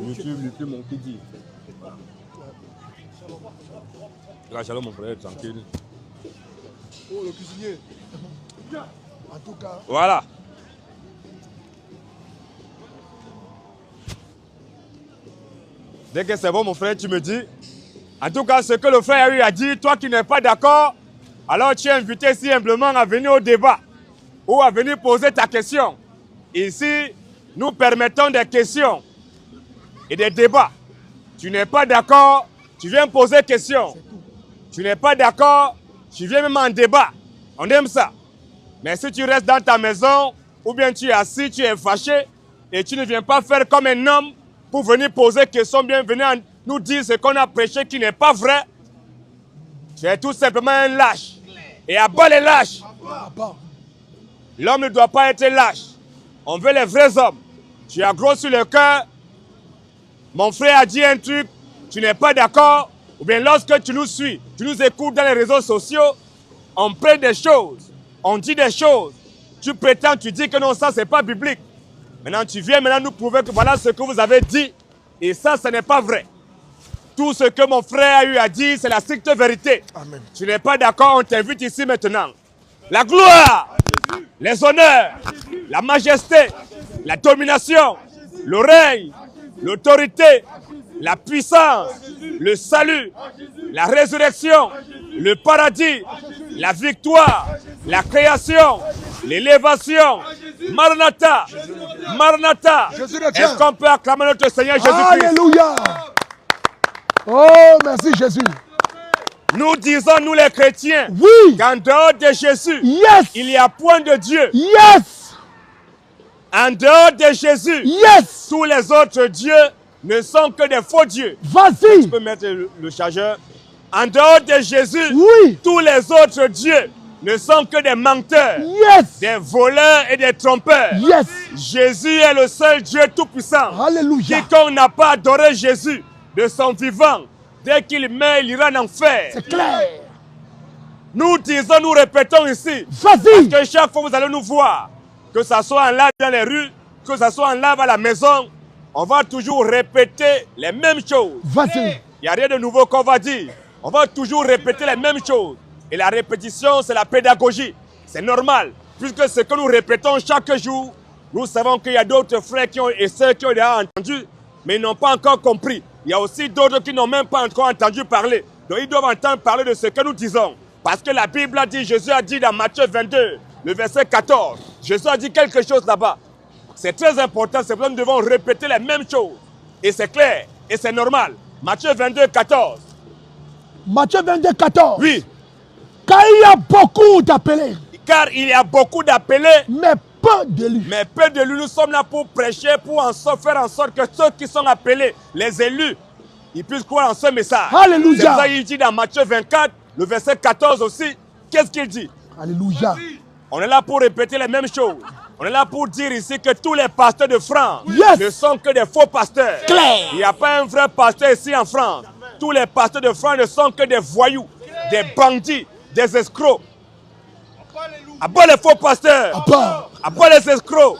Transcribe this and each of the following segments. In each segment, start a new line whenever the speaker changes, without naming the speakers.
YouTube, mon qui dit. La chaleur, mon frère, tranquille.
Oh, le cuisinier. En tout cas.
Voilà. Dès que c'est bon, mon frère, tu me dis. En tout cas, ce que le frère a eu à dire, toi qui n'es pas d'accord, alors tu es invité simplement à venir au débat ou à venir poser ta question. Ici, nous permettons des questions et des débats. Tu n'es pas d'accord, tu viens poser question. Tu n'es pas d'accord, tu viens même en débat. On aime ça. Mais si tu restes dans ta maison, ou bien tu es assis, tu es fâché, et tu ne viens pas faire comme un homme pour venir poser question, bien venir nous dire ce qu'on a prêché qui n'est pas vrai, tu es tout simplement un lâche. Et à bas les lâches. L'homme ne doit pas être lâche. On veut les vrais hommes. Tu as gros sur le cœur. Mon frère a dit un truc, tu n'es pas d'accord. Ou bien lorsque tu nous suis, tu nous écoutes dans les réseaux sociaux, on prend des choses, on dit des choses. Tu prétends, tu dis que non, ça c'est pas biblique. Maintenant tu viens maintenant nous prouver que voilà ce que vous avez dit. Et ça, ce n'est pas vrai. Tout ce que mon frère a eu à dire, c'est la stricte vérité.
Amen.
Tu n'es pas d'accord, on t'invite ici maintenant. La gloire, les honneurs, la majesté, la domination, le règne, l'autorité, la puissance, le salut, la résurrection, le paradis, la victoire, la création, l'élévation. Maranatha, Maranatha. Est-ce qu'on peut acclamer notre Seigneur Jésus-Christ?
Alléluia. Oh, merci Jésus.
Nous disons, nous les chrétiens,
Oui.
qu'en dehors de Jésus,
Yes.
il n'y a point de Dieu.
Yes.
En dehors de Jésus,
Yes.
tous les autres dieux ne sont que des faux dieux.
Vas-y.
Tu peux mettre le chargeur. En dehors de Jésus,
Oui.
tous les autres dieux ne sont que des menteurs,
Yes.
des voleurs et des trompeurs.
Yes.
Jésus est le seul Dieu tout-puissant.
Alléluia.
Quiconque n'a pas adoré Jésus de son vivant, dès qu'il meurt, il ira en enfer.
C'est clair.
Nous disons, nous répétons ici.
Vas-y.
Parce que chaque fois vous allez nous voir, que ce soit en live dans les rues, que ce soit en live à la maison, on va toujours répéter les mêmes choses.
Vas-y.
Il n'y a rien de nouveau qu'on va dire. On va toujours répéter les mêmes choses. Et la répétition, c'est la pédagogie. C'est normal. Puisque ce que nous répétons chaque jour, nous savons qu'il y a d'autres frères et sœurs qui ont déjà entendu, mais ils n'ont pas encore compris. Il y a aussi d'autres qui n'ont même pas encore entendu parler. Donc ils doivent entendre parler de ce que nous disons. Parce que la Bible a dit, Jésus a dit dans Matthieu 22, le verset 14, Jésus a dit quelque chose là-bas. C'est très important, c'est pourquoi nous devons répéter les mêmes choses. Et c'est clair, et c'est normal. Matthieu 22, 14.
Matthieu 22, 14.
Oui.
Car il y a beaucoup d'appelés.
Car il y a beaucoup d'appelés,
mais peu d'élus.
Mais peu d'élus, nous sommes là pour prêcher, pour faire en sorte que ceux qui sont appelés, les élus, ils puissent croire en ce message.
Alléluia.
C'est ça qu'il dit dans Matthieu 24, le verset 14 aussi. Qu'est-ce qu'il dit?
Alléluia.
On est là pour répéter les mêmes choses. On est là pour dire ici que tous les pasteurs de France ne sont que des faux pasteurs.
Claire.
Il n'y a pas un vrai pasteur ici en France. Tous les pasteurs de France ne sont que des voyous, des bandits, des escrocs. À bas les faux pasteurs, à bas les escrocs,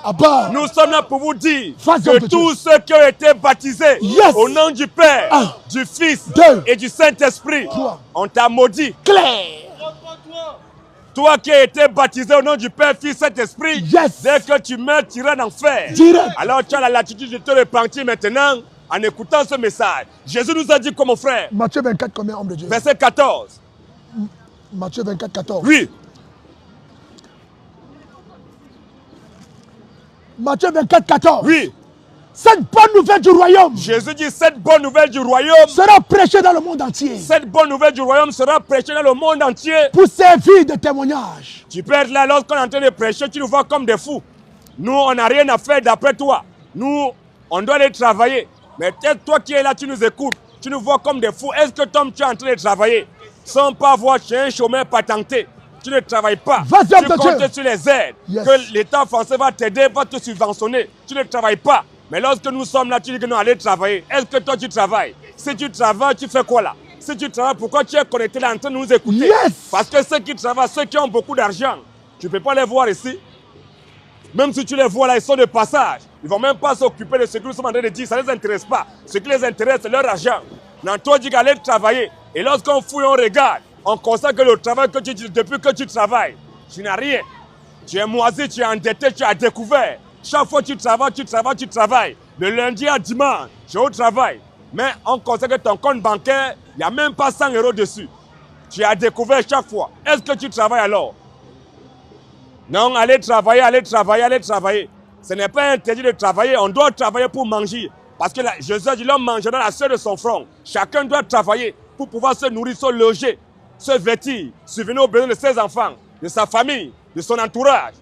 nous sommes là pour vous dire que tous ceux qui ont été baptisés au nom du Père, du Fils et du Saint-Esprit, on t'a maudit.
Claire.
Toi qui as été baptisé au nom du Père, Fils, Saint-Esprit, dès que tu meurs, tu iras en enfer. Alors tu as la latitude de te repentir maintenant en écoutant ce message. Jésus nous a dit comme mon frère.
Matthieu 24, combien, homme de Dieu?
Verset 14.
Matthieu 24, 14.
Oui.
Matthieu 24, 14.
Oui.
Cette bonne nouvelle du royaume.
Jésus dit cette bonne nouvelle du royaume
sera prêchée dans le monde entier.
Cette bonne nouvelle du royaume sera prêchée dans le monde entier.
Pour servir de témoignage.
Tu peux être là lorsqu'on est en train de prêcher, tu nous vois comme des fous. Nous, on n'a rien à faire d'après toi. Nous, on doit aller travailler. Mais peut-être toi qui es là, tu nous écoutes. Tu nous vois comme des fous. Est-ce que toi, tu es en train de travailler? Sans pas voir chez un chômeur patenté. Tu ne travailles pas. Tu comptes sur les aides. Que l'État français va t'aider, va te subventionner. Tu ne travailles pas. Mais lorsque nous sommes là, tu dis que nous allons travailler. Est-ce que toi, tu travailles? Si tu travailles, tu fais quoi là? Si tu travailles, pourquoi tu es connecté là en train de nous écouter? Parce que ceux qui travaillent, ceux qui ont beaucoup d'argent, tu ne peux pas les voir ici. Même si tu les vois là, ils sont de passage. Ils ne vont même pas s'occuper de ce que nous sommes en train de dire. Ça ne les intéresse pas. Ce qui les intéresse, c'est leur argent. Nanto dit qu'aller travailler. Et lorsqu'on fouille, on regarde. On constate que le travail que tu dis, depuis que tu travailles, tu n'as rien. Tu es moisi, tu es endetté, tu as découvert. Chaque fois que tu travailles. Le lundi à dimanche, tu es au travail. Mais on constate que ton compte bancaire, il n'y a même pas 100 € dessus. Tu as découvert chaque fois. Est-ce que tu travailles alors? Non, allez travailler. Ce n'est pas interdit de travailler. On doit travailler pour manger. Parce que Jésus a dit, l'homme mangera la sueur de son front. Chacun doit travailler pour pouvoir se nourrir, se loger, se vêtir, subvenir aux besoins de ses enfants, de sa famille, de son entourage.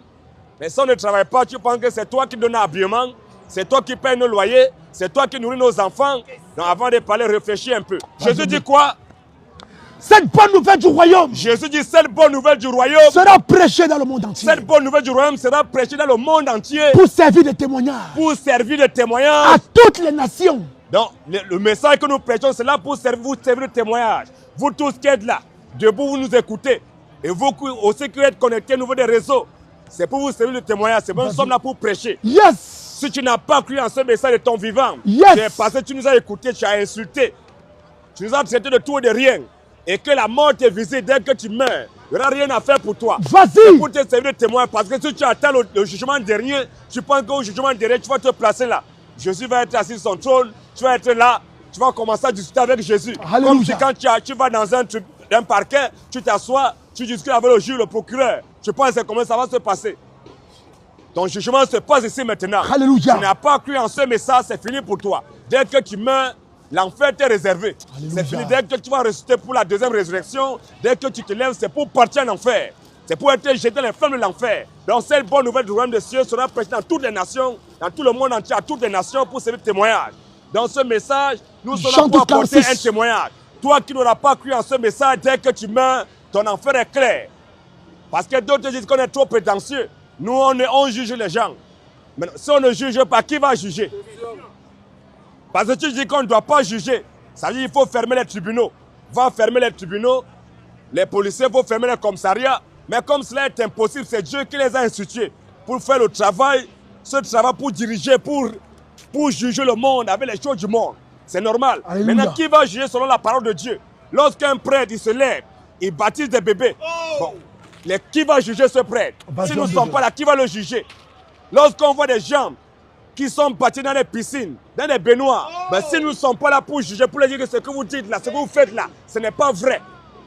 Mais si on ne travaille pas, tu penses que c'est toi qui donnes l'habillement, c'est toi qui payes nos loyers, c'est toi qui nourris nos enfants. Donc avant de parler, réfléchis un peu. Jésus dit quoi?
Cette bonne nouvelle du royaume
Jésus dit, cette bonne nouvelle du royaume
sera prêchée dans le monde entier.
Cette bonne nouvelle du royaume sera prêchée dans le monde entier.
Pour servir de témoignage.
Pour servir de témoignage.
À toutes les nations.
Donc, le message que nous prêchons, c'est là pour vous servir de témoignage. Vous tous qui êtes là, debout, vous nous écoutez. Et vous aussi qui êtes connectés au niveau des réseaux. C'est pour vous servir de témoignage. C'est bon, nous sommes là pour prêcher.
Yes.
Si tu n'as pas cru en ce message de ton vivant,
yes.
parce que tu nous as écoutés, tu as insulté. Tu nous as traité de tout et de rien. Et que la mort te visite dès que tu meurs. Il n'y aura rien à faire pour toi.
Vas-y.
Pour te servir de témoin. Parce que si tu attends le jugement dernier, tu penses qu'au jugement dernier, tu vas te placer là. Jésus va être assis sur son trône. Tu vas être là. Tu vas commencer à discuter avec Jésus.
Alléluia.
Comme si quand tu vas dans un parquet, tu t'assois, tu discutes avec le juge, le procureur. Tu penses comment ça va se passer. Ton jugement se passe ici maintenant.
Alléluia.
Tu n'as pas cru en ce message, c'est fini pour toi. Dès que tu meurs, l'enfer t'est réservé. C'est fini. Dès que tu vas ressusciter pour la deuxième résurrection, dès que tu te lèves, c'est pour partir en enfer. C'est pour être jeté dans les flammes de l'enfer. Donc cette bonne nouvelle du royaume des cieux sera prêchée dans toutes les nations, dans tout le monde entier, à toutes les nations pour servir de témoignage. Dans ce message, nous sommes là pour apporter un témoignage. Toi qui n'auras pas cru en ce message, dès que tu meurs, ton enfer est clair. Parce que d'autres disent qu'on est trop prétentieux. Nous, on juge les gens. Mais si on ne juge pas, qui va juger? Parce que tu dis qu'on ne doit pas juger. Ça veut dire qu'il faut fermer les tribunaux. Va fermer les tribunaux. Les policiers, il faut fermer les commissariats. Mais comme cela est impossible, c'est Dieu qui les a institués pour faire le travail, ce travail pour diriger, pour juger le monde avec les choses du monde. C'est normal.
Alléluia.
Maintenant, qui va juger selon la parole de Dieu? Lorsqu'un prêtre, il se lève, il baptise des bébés. Bon, qui va juger ce prêtre? Si nous ne sommes pas là, qui va le juger? Lorsqu'on voit des gens qui sont bâtis dans les piscines, dans les baignoires, ben, si nous ne sommes pas là pour juger, pour leur dire que ce que vous dites là, ce que vous faites là, ce n'est pas vrai.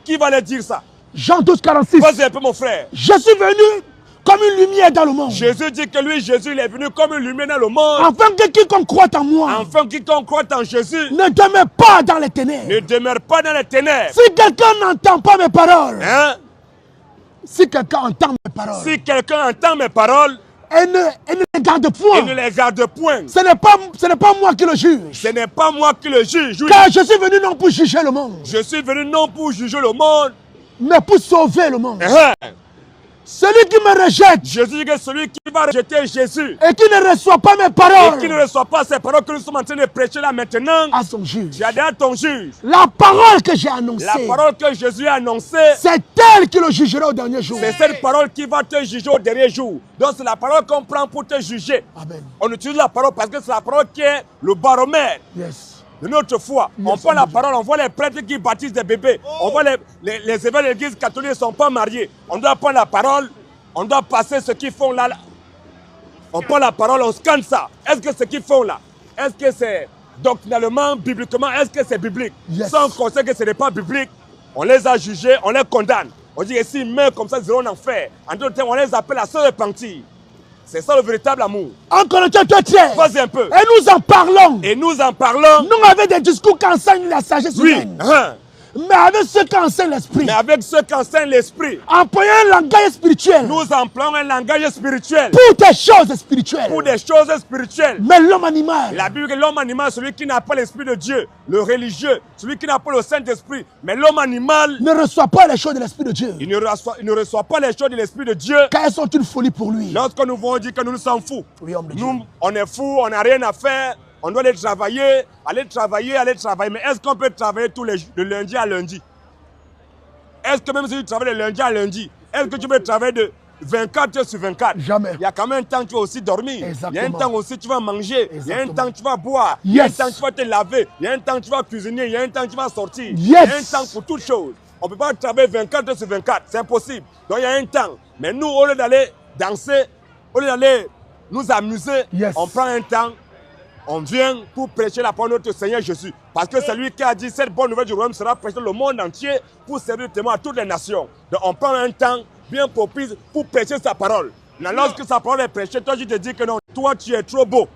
Qui va leur dire ça?
Jean 12, 46.
Vas-y un peu mon frère.
Je suis venu comme une lumière dans le monde.
Jésus dit que lui, Jésus, il est venu comme une lumière dans le monde.
Afin que quiconque croit en moi.
Enfin, quiconque croit en Jésus
ne demeure pas dans les ténèbres.
Ne demeure pas dans les ténèbres.
Si quelqu'un n'entend pas mes paroles.
Hein?
Si quelqu'un entend mes paroles.
Si quelqu'un entend mes paroles.
Et ne les garde point.
Et ne les garde point.
Ce n'est pas moi qui le juge.
Ce n'est pas moi qui le juge. Oui.
Car je suis venu non pour juger le monde.
Je suis venu non pour juger le monde.
Mais pour sauver le monde.
Uh-huh.
Celui qui me rejette.
Jésus dit que celui qui va rejeter Jésus.
Et qui ne reçoit pas mes paroles.
Et qui ne reçoit pas ces paroles que nous sommes en train de prêcher là maintenant.
À son juge.
Tu as déjà ton juge.
La parole que j'ai annoncée.
La parole que Jésus a annoncée.
C'est elle qui le jugera au dernier jour.
C'est cette parole qui va te juger au dernier jour. Donc c'est la parole qu'on prend pour te juger.
Amen.
On utilise la parole parce que c'est la parole qui est le baromètre.
Yes.
De notre foi, on prend la parole, on voit les prêtres qui baptisent des bébés, on voit les évêques de l'église catholique ne sont pas mariés. On doit prendre la parole, on doit passer ce qu'ils font là. On prend la parole, on scanne ça. Est-ce que ce qu'ils font là, est-ce que c'est doctrinalement, bibliquement, est-ce que c'est biblique?
Yes.
Si on constate que ce n'est pas biblique, on les a jugés, on les condamne. On dit que s'ils meurent comme ça, ils iront en enfer. En d'autres termes, on les appelle à se repentir. C'est ça le véritable amour.
En Corinthiens 2:13.
Vas-y un peu.
Et nous en parlons.
Et nous en parlons.
Non avec des discours qui enseignent la sagesse humaine. Mais avec ceux qui enseignent l'esprit.
Mais avec ceux qui enseignent l'esprit.
Employons un langage spirituel.
Nous employons un langage spirituel.
Pour des choses spirituelles.
Pour des choses spirituelles.
Mais l'homme animal.
La Bible dit que l'homme animal, celui qui n'a pas l'esprit de Dieu, le religieux, celui qui n'a pas le Saint-Esprit. Mais l'homme animal
ne reçoit pas les choses de l'esprit de Dieu.
Il ne reçoit pas les choses de l'esprit de Dieu.
Car elles sont une folie pour lui.
Lorsque nous voulons dire que nous sommes fous.
Oui,
nous, on est fous, on n'a rien à faire. On doit aller travailler. Mais est-ce qu'on peut travailler de lundi à lundi? Est-ce que même si tu travailles de lundi à lundi, est-ce que tu peux travailler 24 heures sur 24.
Jamais.
Il y a quand même un temps où tu vas aussi dormir.
Exactement.
Il y a un temps aussi tu vas manger.
Exactement.
Il y a un temps tu vas boire.
Yes.
Il y a un temps tu vas te laver. Il y a un temps tu vas cuisiner. Il y a un temps tu vas sortir.
Yes.
Il y a un temps pour toutes choses. On ne peut pas travailler 24 heures sur 24. C'est impossible. Donc il y a un temps. Mais nous, au lieu d'aller danser, au lieu d'aller nous amuser,
Yes.
on prend un temps. On vient pour prêcher la parole de notre Seigneur Jésus. Parce que c'est lui qui a dit cette bonne nouvelle du royaume sera prêchée dans le monde entier pour servir de témoin à toutes les nations. Donc on prend un temps bien propice pour prêcher sa parole. Mais lorsque sa parole est prêchée, toi tu te dis que non, toi tu es trop beau.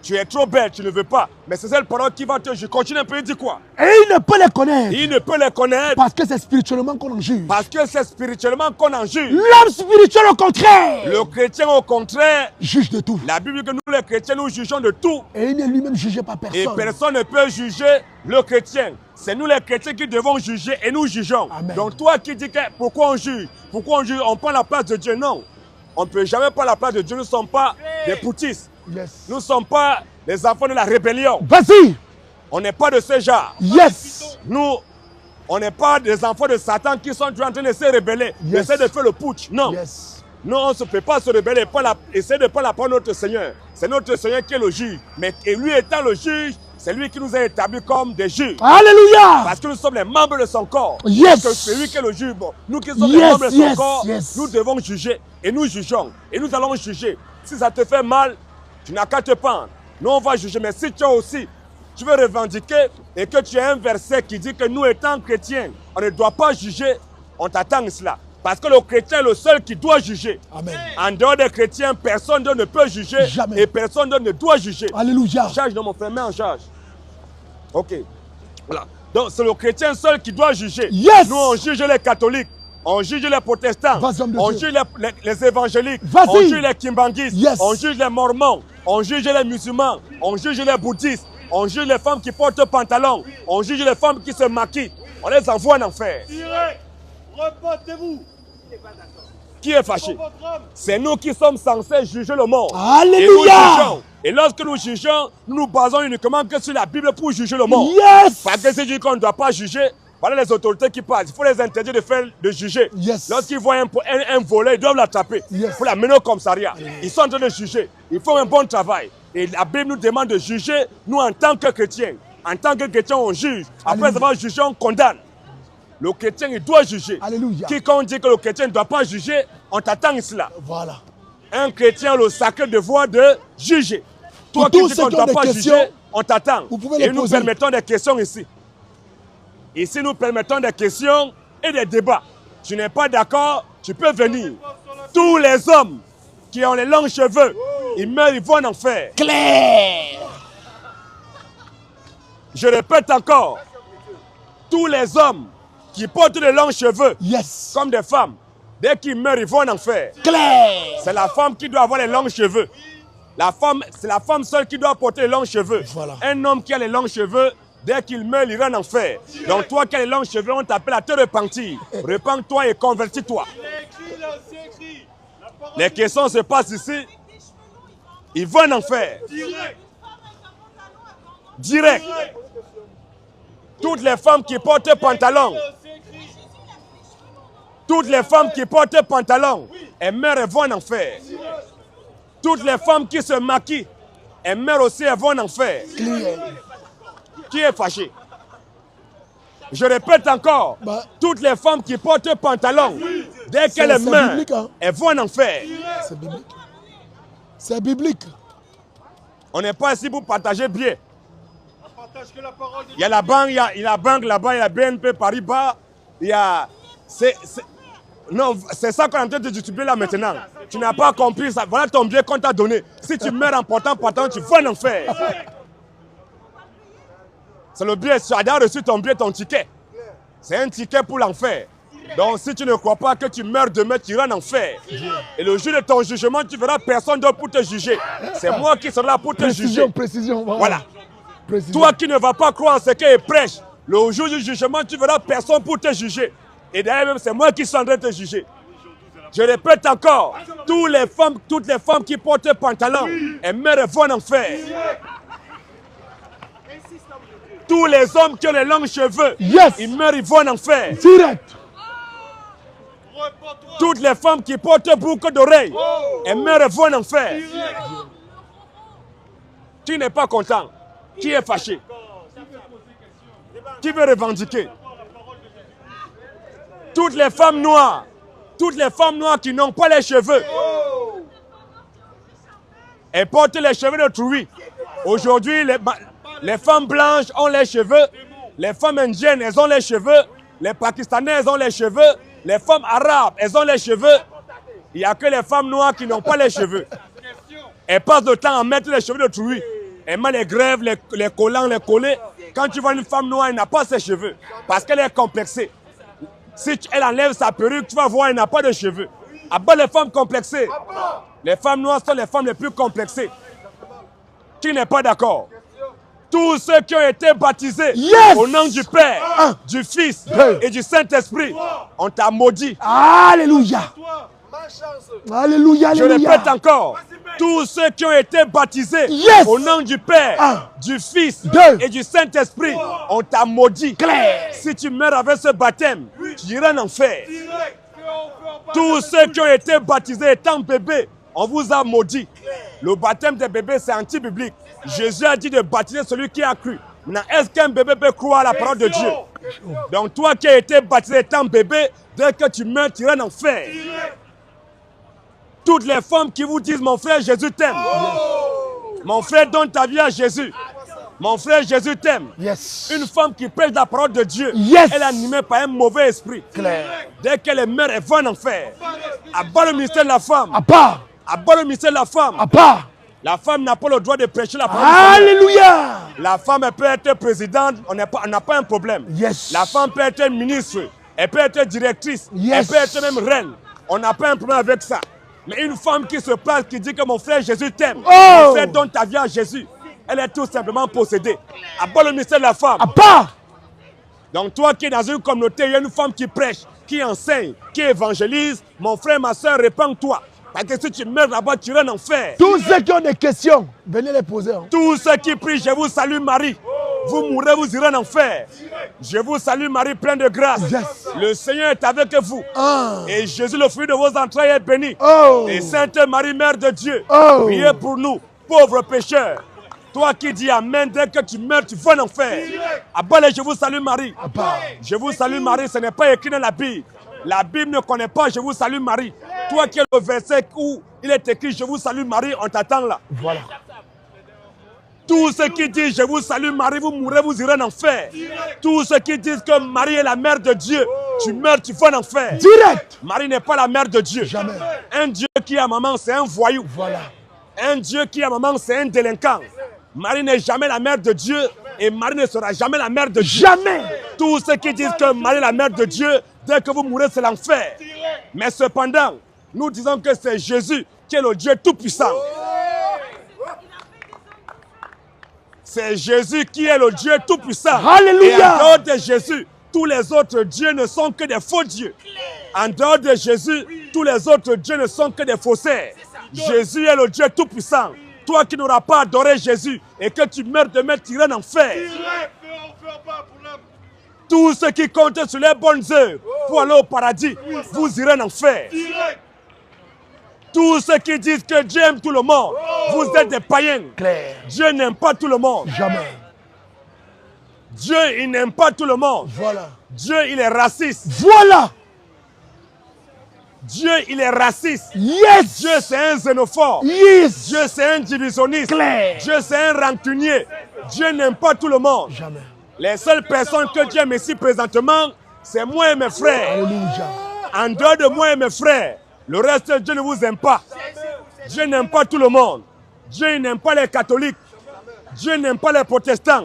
Tu es trop belle, tu ne veux pas. Mais c'est cette parole qui va te juger. Continue un peu, il dit quoi?
Et il ne peut les connaître.
Il ne peut les connaître
Parce que c'est spirituellement qu'on en juge.
parce que c'est spirituellement qu'on en juge.
L'homme spirituel, au contraire,
Le chrétien, au contraire,
juge de tout.
la Bible dit que nous les chrétiens, nous jugeons de tout.
Et il n'est lui-même jugé par
Et
personne.
personne ne peut juger le chrétien. C'est nous les chrétiens qui devons juger et nous jugeons.
Amen.
Donc toi qui dis que pourquoi on juge? Pourquoi on juge? On prend la place de Dieu? Non. On ne peut jamais prendre la place de Dieu. Nous ne sommes pas des poutistes.
Yes.
Nous ne sommes pas les enfants de la rébellion.
Vas-y.
On n'est pas de ce genre.
Yes.
Nous, on n'est pas des enfants de Satan qui sont en train de se rebeller,
Yes.
d'essayer de faire le putsch. Non.
Yes.
Non, on ne peut pas se rebeller, essayer de prendre la parole de notre Seigneur. C'est notre Seigneur qui est le juge. Mais et lui étant le juge, c'est lui qui nous a établis comme des juges.
Alléluia.
Parce que nous sommes les membres de son corps.
Yes.
Donc c'est lui qui est le juge. Bon, nous qui sommes les
Yes,
membres de son
yes,
corps,
yes.
nous devons juger. Et nous jugeons. Et nous allons juger. Si ça te fait mal, tu n'as qu'à te pendre. Nous, on va juger. Mais si tu as aussi, tu veux revendiquer et que tu as un verset qui dit que nous étant chrétiens, on ne doit pas juger, on t'attend cela. Parce que le chrétien est le seul qui doit juger.
Amen.
En dehors des chrétiens, personne d'autre ne peut juger.
Jamais.
Et personne d'autre ne doit juger.
Alléluia.
Charge de mon frère, mets en charge. Ok. Voilà. Donc c'est le chrétien seul qui doit juger.
Yes.
Nous, on juge les catholiques. On juge les protestants.
Vas-y, homme de
On
Dieu.
juge les évangéliques.
Vas-y.
On juge les kimbanguistes.
Yes.
On juge les mormons. On juge les musulmans. On juge les bouddhistes. On juge les femmes qui portent pantalon. On juge les femmes qui se maquillent. On les envoie en enfer.
Tirez, repentez-vous.
Qui est fâché? C'est nous qui sommes censés juger le monde.
Alléluia.
Et nous jugeons. Et lorsque nous jugeons, nous nous basons uniquement que sur la Bible pour juger le monde.
Yes.
Parce que si tu dis qu'on ne doit pas juger, voilà les autorités qui passent. Il faut les interdire de juger.
Yes.
Lorsqu'ils voient un volet, ils doivent l'attraper.
Yes.
Pour la mener au commissariat. Ils sont en train de juger. Ils font un bon travail. Et la Bible nous demande de juger, nous en tant que chrétiens. En tant que chrétiens, on juge. Après
Alléluia.
avoir jugé, on condamne. Le chrétien, il doit juger.
Alléluia.
Quiconque dit que le chrétien ne doit pas juger, on t'attend cela.
Voilà.
Un chrétien a le sacré devoir de juger. Toi
Pour
qui
tous
dis
ceux
qu'on ne
qui ont
doit
des
pas
questions,
juger, on t'attend.
vous pouvez les
Et nous
poser.
permettons des questions ici. Ici, nous permettons des questions et des débats. Tu n'es pas d'accord, tu peux venir. Tous les hommes qui ont les longs cheveux, ils meurent, ils vont en enfer.
Claire.
Je répète encore. Tous les hommes qui portent les longs cheveux,
Yes.
comme des femmes, dès qu'ils meurent, ils vont en enfer.
Claire.
C'est la femme qui doit avoir les longs cheveux. C'est la femme seule qui doit porter les longs cheveux.
Voilà.
Un homme qui a les longs cheveux, dès qu'il meurt, il ira en enfer. Donc toi qui as les longs cheveux, on t'appelle à te repentir. Repends-toi et convertis-toi.
C'est écrit là, c'est écrit. La parole
Les questions se passent ici. Ils vont en enfer.
direct.
Direct. Toutes les femmes qui portent pantalon,
C'est écrit.
toutes les femmes qui portent pantalon, elles meurent et vont en enfer. Toutes les femmes qui se maquillent, elles meurent aussi et vont en enfer.
Claire.
Qui est fâché? Je répète encore,
Bah.
toutes les femmes qui portent pantalon, dès qu'elles
c'est
meurent,
biblique, hein.
elles vont en enfer.
C'est biblique. C'est biblique.
On n'est pas ici pour partager bien.
On partage que la parole de
Il y a la banque, il y a la banque là-bas, il y a BNP Paribas, il y a... Non, c'est ça qu'on est en train de distribuer là maintenant. Tu n'as pas compris ça. Voilà ton bien qu'on t'a donné. Si tu meurs en portant pantalon, tu vas en enfer. C'est le billet. Tu as déjà reçu ton billet, ton ticket. C'est un ticket pour l'enfer. Donc si tu ne crois pas que tu meurs demain, tu iras en enfer. Et le jour de ton jugement, tu verras personne d'autre pour te juger. C'est moi qui serai là pour te juger.
Précision, précision.
Voilà.
Précision.
Toi qui ne vas pas croire en ce qu'il prêche, le jour du jugement, tu verras personne pour te juger. Et d'ailleurs même, c'est moi qui suis en train de te juger. Je répète encore, toutes les femmes qui portent pantalon, elles meurent et vont en enfer. Tous les hommes qui ont les longs cheveux,
Yes.
ils meurent, ils vont en enfer.
Direct.
repentance.
Toutes les femmes qui portent boucle d'oreilles et meurent vont en enfer. Qui n'est pas content? Qui est fâché? Qui veut revendiquer? Toutes les femmes noires qui n'ont pas les cheveux, elles portent les cheveux de Trouy. Aujourd'hui, les femmes blanches ont les cheveux, les femmes indiennes, elles ont les cheveux, les pakistanaises ont les cheveux, les femmes arabes, elles ont les cheveux. Il n'y a que les femmes noires qui n'ont pas les cheveux. Elles passent le temps à mettre les cheveux de Trouy. Elles mettent les grèves, les collants, les collets. Quand tu vois une femme noire, elle n'a pas ses cheveux parce qu'elle est complexée. Si elle enlève sa perruque, tu vas voir, elle n'a pas de cheveux. À bas les femmes complexées. Les femmes noires sont les femmes les plus complexées. Qui n'est pas d'accord? Tous ceux qui ont été baptisés au nom du Père, du Fils et du Saint-Esprit, on t'a maudit.
Alléluia. Alléluia,
Je
alléluia.
répète encore, tous ceux qui ont été baptisés au nom du Père, du Fils et du Saint-Esprit, on t'a maudit. Si tu meurs avec ce baptême, tu iras en enfer. Tous ceux qui ont été baptisés étant bébés, on vous a maudit. Le baptême des bébés, c'est anti-biblique. Jésus a dit de baptiser celui qui a cru. Maintenant, est-ce qu'un bébé peut croire à la parole de Dieu? Donc toi qui as été baptisé étant bébé, dès que tu meurs, tu iras en enfer. Toutes les femmes qui vous disent, mon frère, Jésus t'aime. Mon frère, donne ta vie à Jésus. Mon frère, Jésus t'aime. Une femme qui prêche la parole de Dieu, elle est animée par un mauvais esprit. Dès qu'elle est mère, elle va en enfer. Abat le ministère de la femme. Abat le ministère de la femme. La femme n'a pas le droit de prêcher la parole.
Alléluia.
La femme, elle peut être présidente, on n'a pas un problème. La femme peut être ministre, elle peut être directrice, elle peut être même reine. On n'a pas un problème avec ça. Mais une femme qui se place, qui dit que mon frère Jésus t'aime, mon frère donne ta vie à Jésus, elle est tout simplement possédée. Abat le ministère de la femme. Donc toi qui es dans une communauté, il y a une femme qui prêche, qui enseigne, qui évangélise, mon frère, ma soeur, répands-toi. Parce que si tu meurs là-bas, tu iras en enfer.
Tous ceux qui ont des questions, venez les poser.
Tous ceux qui prient, je vous salue Marie. Vous mourrez, vous irez en enfer. Je vous salue Marie, pleine de grâce. Le Seigneur est avec vous. Et Jésus, le fruit de vos entrailles, est béni. Et Sainte Marie, Mère de Dieu, priez pour nous, pauvres pécheurs. Toi qui dis Amen, dès que tu meurs, tu vas en enfer. Abalé, je vous salue Marie. Je vous salue Marie, ce n'est pas écrit dans la Bible. La Bible ne connaît pas, je vous salue Marie. Toi qui es le verset où il est écrit, je vous salue Marie, on t'attend là.
Voilà.
Tous ceux qui disent, je vous salue Marie, vous mourrez, vous irez en enfer. Tous ceux qui disent que Marie est la mère de Dieu, tu meurs, tu vas en enfer.
Direct.
Marie n'est pas la mère de Dieu.
Jamais.
Un Dieu qui a maman, c'est un voyou.
Voilà.
Un Dieu qui a maman, c'est un délinquant. Marie n'est jamais la mère de Dieu et Marie ne sera jamais la mère de Dieu.
Jamais.
Tous ceux qui disent que Marie est la mère de Dieu, dès que vous mourrez, c'est l'enfer. Mais cependant, nous disons que c'est Jésus qui est le Dieu tout-puissant. C'est Jésus qui est le Dieu tout-puissant.
Alléluia.
Et en dehors de Jésus, tous les autres dieux ne sont que des faux dieux. En dehors de Jésus, tous les autres dieux ne sont que des faussaires. Jésus est le Dieu tout-puissant. Toi qui n'auras pas adoré Jésus et que tu meurs demain, tu iras en enfer. Tous ceux qui comptent sur les bonnes œuvres pour aller au paradis, vous irez en enfer. Tous ceux qui disent que Dieu aime tout le monde, vous êtes des païens. Dieu n'aime pas tout le monde.
Jamais.
Dieu, il n'aime pas tout le monde.
Voilà.
Dieu, il est raciste.
Voilà.
Dieu, il est raciste.
Yes.
Dieu, c'est un xénophobe.
Yes.
Dieu, c'est un divisionniste.
Clair.
Dieu, c'est un rancunier. Dieu n'aime pas tout le monde.
Jamais.
Les seules personnes que Dieu aime ici présentement, c'est moi et mes frères.
Alléluia.
En dehors de moi et mes frères, le reste, Dieu ne vous aime pas. Dieu n'aime pas tout le monde. Dieu n'aime pas les catholiques. Dieu n'aime pas les protestants.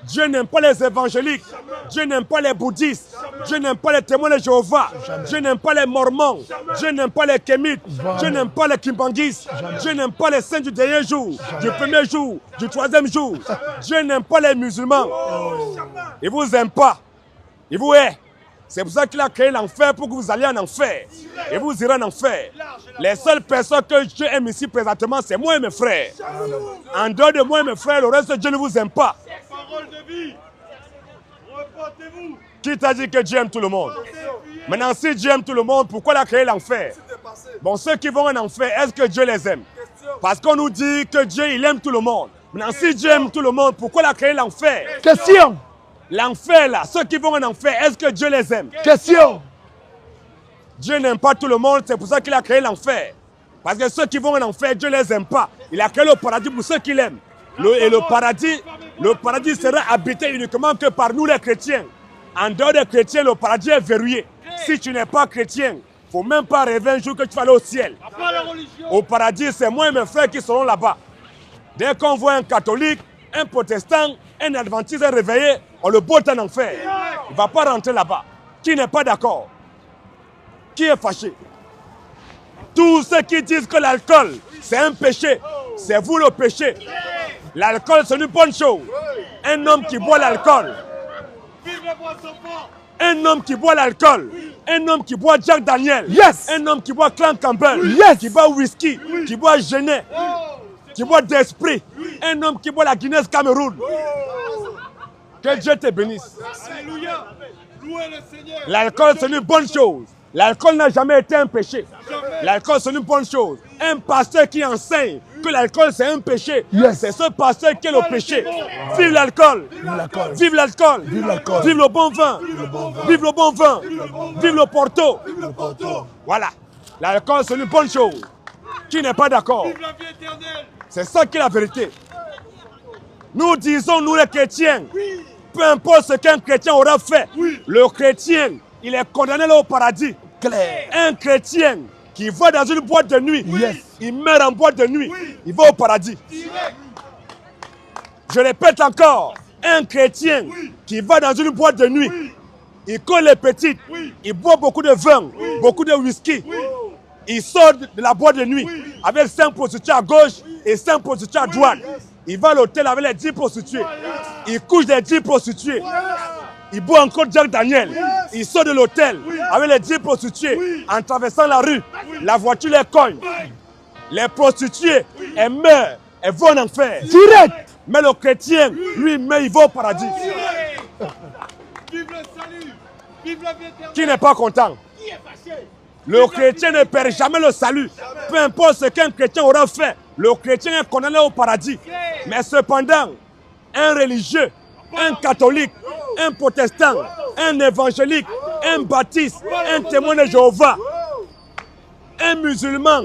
Dieu n'aime pas les évangéliques. Dieu n'aime pas les bouddhistes. Dieu n'aime pas les témoins de Jéhovah. Dieu n'aime pas les mormons. Dieu n'aime pas les kémites. Dieu n'aime pas les kimbanguistes. Dieu n'aime pas les saints du dernier jour, du premier jour, du troisième jour. Dieu n'aime pas les musulmans. Il ne vous aime pas. Il vous hait. C'est pour ça qu'il a créé l'enfer pour que vous alliez en enfer. Et vous irez en enfer. Les seules personnes que Dieu aime ici présentement, c'est moi et mes frères. En dehors de moi et mes frères, le reste de Dieu ne vous aime pas.
Parole de vie. Repentez-vous.
Qui t'a dit que Dieu aime tout le monde? Maintenant, si Dieu aime tout le monde, pourquoi il a créé l'enfer? Bon, ceux qui vont en enfer, est-ce que Dieu les aime? Parce qu'on nous dit que Dieu, il aime tout le monde. Maintenant, si Dieu aime tout le monde, pourquoi il a créé l'enfer?
Question.
L'enfer, là, ceux qui vont en enfer, est-ce que Dieu les aime?
Question.
Dieu n'aime pas tout le monde, c'est pour ça qu'il a créé l'enfer. Parce que ceux qui vont en enfer, Dieu ne les aime pas. Il a créé le paradis pour ceux qui l'aiment. Et le paradis sera habité uniquement que par nous les chrétiens. En dehors des chrétiens, le paradis est verrouillé. Si tu n'es pas chrétien, il ne faut même pas rêver un jour que tu vas aller au ciel. Au paradis, c'est moi et mes frères qui seront là-bas. Dès qu'on voit un catholique, un protestant, un adventiste réveillé, on le botte en enfer. Il ne va pas rentrer là-bas. Qui n'est pas d'accord? Qui est fâché? Tous ceux qui disent que l'alcool, c'est un péché, c'est vous le péché. L'alcool, c'est une bonne chose. Un homme qui boit l'alcool, un homme qui boit l'alcool, un homme qui boit Jack Daniel,
Yes.
un homme qui boit Clan Campbell,
Yes.
qui boit whisky, qui boit Genet, qui boit d'esprit, un homme qui boit la Guinness Cameroun. Que Dieu te bénisse.
Alléluia. Louez le Seigneur.
L'alcool, c'est une bonne chose. L'alcool n'a jamais été un péché. L'alcool, c'est une bonne chose. Un pasteur qui enseigne que l'alcool, c'est un péché,
Yes.
c'est ce pasteur qui est le péché. Vive l'alcool.
l'alcool.
Vive l'alcool.
Vive l'alcool.
Vive le bon vin. Vive le bon vin. Vive le Porto. Voilà. L'alcool, c'est une bonne chose. Qui n'est pas d'accord?
Vive la vie éternelle.
C'est ça qui est la vérité. Nous disons, nous les chrétiens, peu importe ce qu'un chrétien aura fait, le chrétien, il est condamné là au paradis.
Clair.
Un chrétien qui va dans une boîte de nuit,
Yes.
il meurt en boîte de nuit, il va au paradis. Je répète encore, un chrétien qui va dans une boîte de nuit, il colle les petites, il boit beaucoup de vin, beaucoup de whisky, il sort de la boîte de nuit avec 5 prostituées à gauche et 5 prostituées à droite. Il va à l'hôtel avec les 10 prostituées, il couche les 10 prostituées. Il boit encore Jack Daniel. Il sort de l'hôtel avec les 10 prostituées en traversant la rue. La voiture les cogne. Les prostituées, elles meurent. Elles vont en enfer.
Direct.
Mais le chrétien, lui, il va au paradis.
Vive le salut. Vive la vie éternelle.
Qui n'est pas content? Le chrétien ne perd jamais le salut. Peu importe ce qu'un chrétien aura fait, le chrétien est condamné au paradis. Mais cependant, un religieux, un catholique, un protestant, un évangélique, un baptiste, un témoin de Jéhovah, un musulman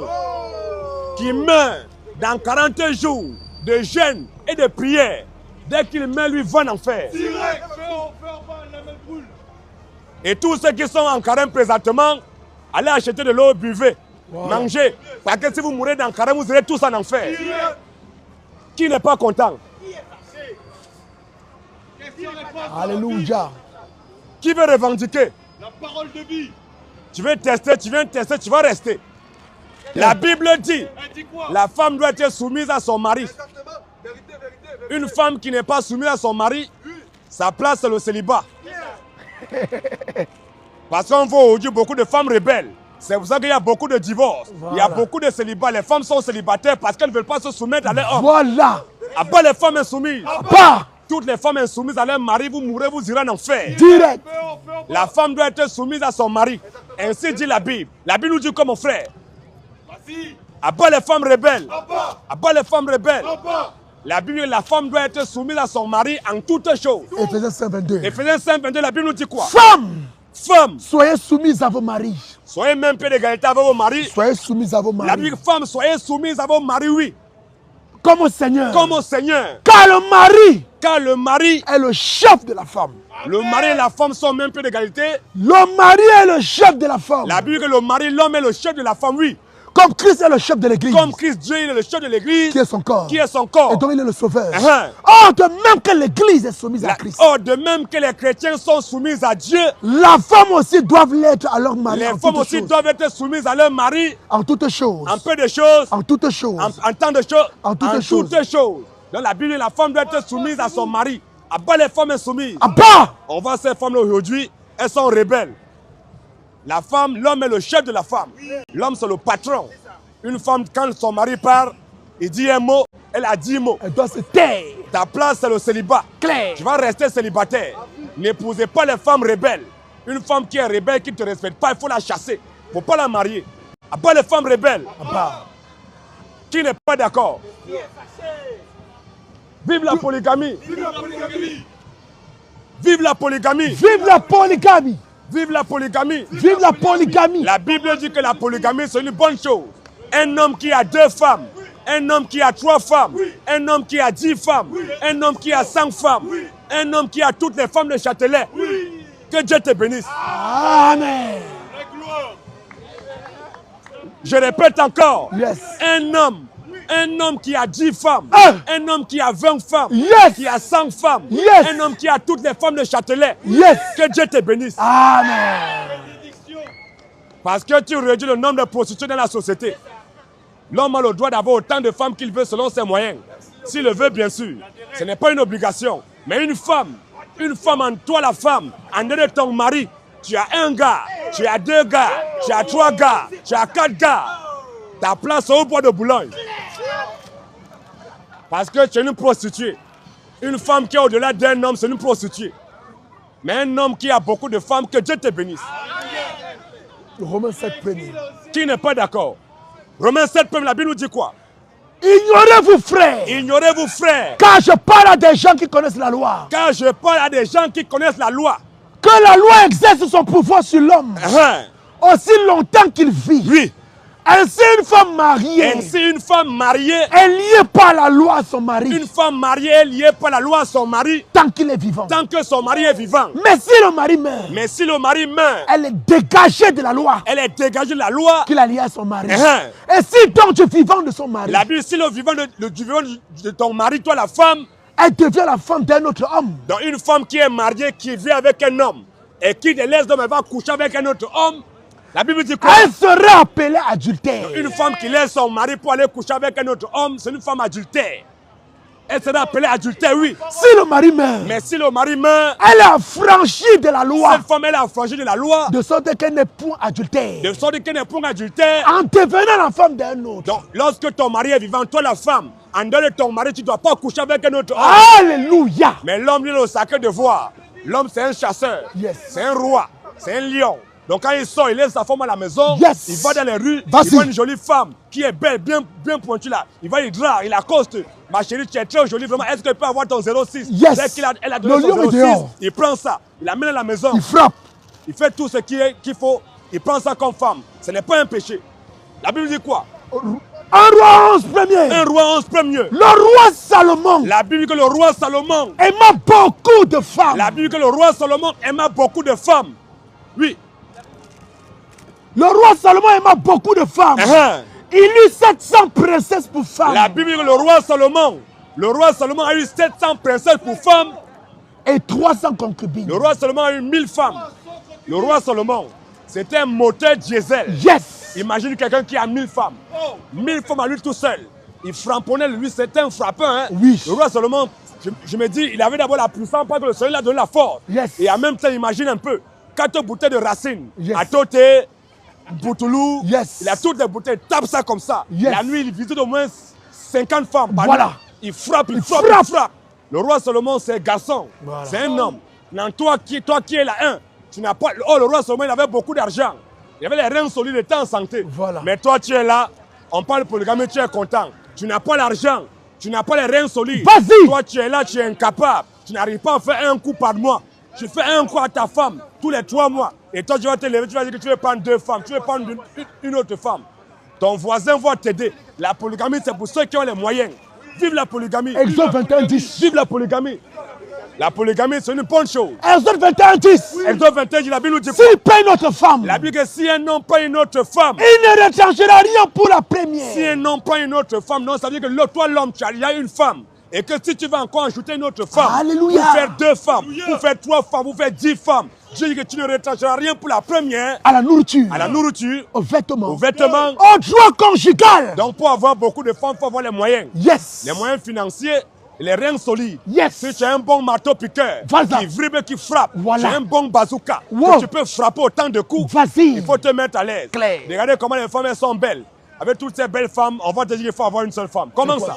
qui meurt dans 40 jours de jeûne et de prière, dès qu'il meurt, lui va en enfer.
Direct. Feu en bas, la main brûle.
Et tous ceux qui sont en carême présentement, allez acheter de l'eau, buvez, mangez. Parce que si vous mourrez dans carême, vous serez tous en enfer. Qui n'est pas content?
Question réponse.
Alléluia.
Qui veut revendiquer?
La parole de vie.
Tu veux tester, tu viens tester, tu vas rester. La Bible dit,
Elle dit quoi?
la femme doit être soumise à son mari. Une femme qui n'est pas soumise à son mari, sa place c'est le célibat. Parce qu'on voit aujourd'hui beaucoup de femmes rebelles. C'est pour ça qu'il y a beaucoup de divorces. Il y a beaucoup de célibats. Les femmes sont célibataires parce qu'elles ne veulent pas se soumettre à leur homme.
Voilà.
À bas les femmes insoumises.
Pas.
Toutes les femmes insoumises à leur mari, vous mourrez, vous irez en enfer.
Direct.
Feu en bas.
La femme doit être soumise à son mari. Ainsi dit la Bible. La Bible nous dit comme mon frère.
Vas-y.
À bas les femmes rebelles.
En bas.
À bas les femmes rebelles.
En bas.
La Bible, la femme doit être soumise à son mari en toutes choses.
Éphésiens 5:22.
Éphésiens 5:22, la Bible nous dit quoi?
Femmes,
Femmes,
soyez soumises à vos maris.
soyez même peu d'égalité avec vos maris.
Soyez soumises à vos
La
maris.
Bible, femmes, soyez soumises à vos maris, oui.
Comme au Seigneur.
Comme au Seigneur.
Car le mari
Car le mari,
est le chef de la femme.
le mari et la femme sont même peu d'égalité.
Le mari est le chef de la femme.
La Bible, que le mari, l'homme est le chef de la femme, oui.
Comme Christ est le chef de l'église.
Comme Christ, Dieu, il est le chef de l'église.
Qui est son corps.
Qui est son corps.
Et donc il est le sauveur.
Uh-huh.
Oh, de même que l'église est soumise à Christ.
Oh, de même que les chrétiens sont soumis à Dieu,
La femme aussi doivent l'être à leur mari.
les
en
femmes
toutes
aussi
choses.
doivent être soumises à leur mari
En toutes choses.
en peu de choses,
En toutes choses.
en temps de choses,
En toutes choses.
choses. Dans la Bible, la femme doit être soumise à son mari. À bas les femmes insoumises.
À bas.
On voit ces femmes aujourd'hui, elles sont rebelles. La femme, l'homme est le chef de la femme. L'homme, c'est le patron. Une femme, quand son mari part, il dit un mot, elle a 10 mots.
Elle doit se taire.
Ta place, c'est le célibat.
Clair.
Tu vas rester célibataire. N'épousez pas les femmes rebelles. Une femme qui est rebelle, qui ne te respecte pas, il faut la chasser. Il ne faut pas la marier. À part les femmes rebelles. Qui n'est pas d'accord? Vive la polygamie.
Vive la polygamie.
Vive la polygamie.
Vive la polygamie.
Vive la polygamie.
Vive la polygamie.
La Bible dit que la polygamie, c'est une bonne chose. Un homme qui a 2 femmes, un homme qui a 3 femmes, un homme qui a 10 femmes, un homme qui a 5 femmes, un homme qui a toutes les femmes de Châtelet. Que Dieu te bénisse.
Amen.
La gloire.
Je répète encore.
Yes.
Un homme qui a 10 femmes, un homme qui a 20 femmes,
Yes.
qui a 100 femmes,
Yes.
un homme qui a toutes les femmes de Châtelet.
Yes.
Que Dieu te bénisse.
Amen.
Bénédiction.
Parce que tu réduis le nombre de prostituées dans la société. L'homme a le droit d'avoir autant de femmes qu'il veut selon ses moyens. S'il le veut, bien sûr. Ce n'est pas une obligation. Mais une femme en toi la femme, en dehors de ton mari, tu as un gars, tu as 2 gars, tu as 3 gars, tu as 4 gars. Ta place au bois de Boulogne. Parce que tu es une prostituée. Une femme qui est au-delà d'un homme, c'est une prostituée. Mais un homme qui a beaucoup de femmes, que Dieu te bénisse.
Romains 7 premier.
Qui n'est pas d'accord? Romains 7 premier, la Bible nous dit quoi?
Ignorez-vous, frères,
Ignorez-vous, frères,
car je parle à des gens qui connaissent la loi,
car je parle à des gens qui connaissent la loi.
que la loi exerce son pouvoir sur l'homme
Hein?
aussi longtemps qu'il vit.
Oui.
Ainsi, une femme mariée
Ainsi, une femme mariée,
est liée par la loi à son mari
une femme mariée est liée par la loi à son mari
tant qu'il est vivant.
tant que son mari est vivant.
Mais si le mari meurt,
Mais si le mari meurt,
elle est dégagée de la loi
elle est dégagée de la loi.
qu'il a liée à son mari.
Hein?
Et si donc du vivant de son mari,
La Bible, si le vivant de ton mari, toi la femme,
elle devient la femme d'un autre homme,
donc une femme qui est mariée, qui vit avec un homme et qui délaisse l'homme, elle va coucher avec un autre homme. La Bible dit quoi?
elle serait appelée adultère.
Une femme qui laisse son mari pour aller coucher avec un autre homme, c'est une femme adultère. Elle sera appelée adultère, oui.
Si le mari meurt,
Mais si le mari meurt,
elle a franchi de la loi,
cette femme, elle a franchi de la loi,
de sorte qu'elle n'est point adultère,
de sorte qu'elle n'est point adultère.
en devenant la femme d'un autre.
Donc, lorsque ton mari est vivant, toi la femme, en dehors de ton mari, tu ne dois pas coucher avec un autre homme.
Alléluia.
Mais l'homme, lui, il a le sacré devoir. L'homme, c'est un chasseur.
Yes.
C'est un roi. C'est un lion. Donc, quand il sort, il laisse sa femme à la maison.
Yes.
Il va dans les rues.
Vas-y.
Il voit une jolie femme qui est belle, bien pointue là. Il va, il drague, il accoste. Ma chérie, tu es très jolie, vraiment. Est-ce qu'elle peut avoir ton 06?
Yes.
Dès elle a donné
Le lion
son
est
06,
dehors.
il prend ça. Il l'amène à la maison.
Il frappe.
Il fait tout ce qu'il faut. Il prend ça comme femme. Ce n'est pas un péché. La Bible dit quoi?
Un roi 11 premier.
Un roi 11 premier.
Le roi Salomon
La Bible dit que le roi Salomon.
aima beaucoup de femmes.
La Bible dit que le roi Salomon aima beaucoup de femmes. Oui.
Le roi Salomon aima beaucoup de femmes. Il eut 700 princesses pour femmes.
La Bible dit que le roi Salomon a eu 700 princesses pour femmes.
Et 300 concubines.
Le roi Salomon a eu 1000 femmes. Le roi Salomon, c'était un moteur diesel.
Yes.
Imagine quelqu'un qui a 1000 femmes. 1000 femmes à lui tout seul. Il frapponnait, lui, c'était un frappeur. Hein?
Oui.
Le roi Salomon, je me dis, il avait d'abord la puissance, parce que le Seigneur lui a donné la force.
Yes.
Et en même temps, imagine un peu, 4 bouteilles de racines.
Yes.
À Tote, Boutoulou,
Yes.
il a toutes les bouteilles, tape ça comme ça.
Yes.
La nuit, il visite au moins 50 femmes par
Voilà.
nuit. Il frappe, il
Il
frappe,
frappe.
il frappe. Le roi Salomon, c'est un garçon,
Voilà.
c'est un homme. Non, toi qui es là, tu n'as pas. Oh, le roi Salomon, il avait beaucoup d'argent. Il avait les reins solides, il était en santé.
Voilà.
Mais toi, tu es là, on parle de polygamie, tu es content. Tu n'as pas l'argent, tu n'as pas les reins solides.
Vas-y.
Toi, tu es là, tu es incapable. Tu n'arrives pas à faire un coup par mois. Tu fais un coup à ta femme tous les 3 mois. Et toi, tu vas te lever, tu vas dire que tu veux prendre 2 femmes, tu veux prendre une autre femme. Ton voisin va t'aider. La polygamie, c'est pour ceux qui ont les moyens. Vive la polygamie.
Exode 21, 10.
Vive la polygamie. La polygamie, c'est une bonne chose.
Exode 21, 10.
Exode 21, la Bible nous dit quoi?
S'il paye notre femme,
La Bible dit que si un homme pas une autre femme,
il ne retranchera rien pour la
si
première.
un homme pas une autre femme, non, ça veut dire que toi, l'homme, tu as déjà une femme. Et que si tu vas encore ajouter une autre femme,
Alléluia.
pour faire 2 femmes, pour faire 3 femmes, pour faire 10 femmes, Dieu dit que tu ne retrancheras rien pour la première,
À la nourriture,
à la nourriture,
aux vêtements,
aux vêtements.
au droit conjugal.
Donc pour avoir beaucoup de femmes, il faut avoir les moyens.
Yes.
Les moyens financiers, les reins solides.
Yes.
Si tu as un bon marteau-piqueur,
Voilà.
qui vibre, qui frappe,
Voilà.
tu as un bon bazooka,
Wow.
que tu peux frapper autant de coups,
Vas-y.
il faut te mettre à l'aise.
Clair.
Regardez comment les femmes elles sont belles. Avec toutes ces belles femmes, on va te dire qu'il faut avoir une seule femme. Comment ça?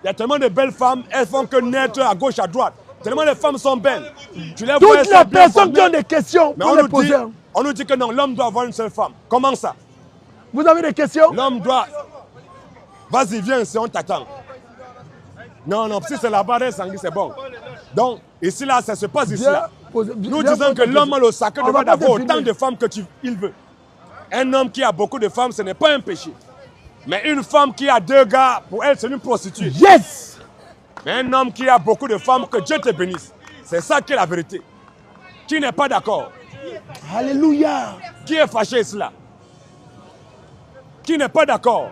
Il y a tellement de belles femmes, elles font que naître à gauche, à droite. Tellement les femmes sont belles. Tu les vois,
Toutes
elles sont
les
bien
personnes
formées.
qui ont des questions,
Mais
pour les poser.
on nous dit que non, l'homme doit avoir une seule femme. Comment ça?
Vous avez des questions?
L'homme doit... Vas-y, viens ici, on t'attend. Non, non, si c'est la barre sanguine, c'est bon. Donc, ici, là, ça se passe ici, là. Nous disons que l'homme a le sacré droit d'avoir autant de femmes qu'il veut. Un homme qui a beaucoup de femmes, ce n'est pas un péché. Mais une femme qui a 2 gars, pour elle, c'est une prostituée.
Yes!
Mais un homme qui a beaucoup de femmes, que Dieu te bénisse. C'est ça qui est la vérité. Qui n'est pas d'accord?
Alléluia!
Qui est fâché cela? Qui n'est pas d'accord?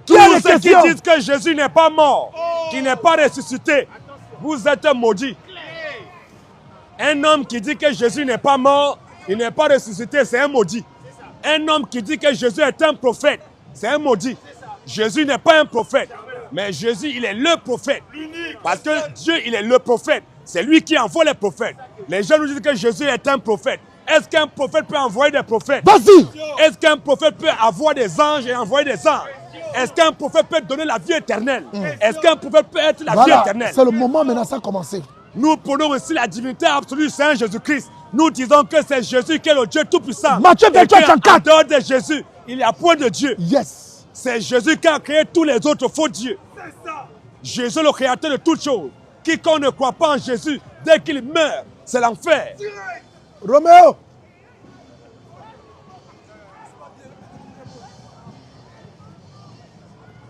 Tous ceux qui disent que Jésus n'est pas mort, qu'il n'est pas ressuscité, vous êtes maudits. Un homme qui dit que Jésus n'est pas mort, il n'est pas ressuscité, c'est un maudit. Un homme qui dit que Jésus est un prophète, c'est un maudit. Jésus n'est pas un prophète, mais Jésus, il est le prophète. Parce que Dieu, il est le prophète. C'est lui qui envoie les prophètes. Les gens nous disent que Jésus est un prophète. Est-ce qu'un prophète peut envoyer des prophètes?
Vas-y!
Est-ce qu'un prophète peut avoir des anges et envoyer des anges? Est-ce qu'un prophète peut donner la vie éternelle? Est-ce qu'un prophète peut être la vie éternelle?
C'est le moment maintenant, ça a commencé.
Nous prenons aussi la divinité absolue du Seigneur Jésus-Christ. Nous disons que c'est Jésus qui est le Dieu Tout-Puissant.
Matthieu 28:34.
En dehors de Jésus, il n'y a point de Dieu.
Yes.
C'est Jésus qui a créé tous les autres faux dieux. Jésus, le créateur de toutes choses. Quiconque ne croit pas en Jésus, dès qu'il meurt, c'est l'enfer.
Roméo.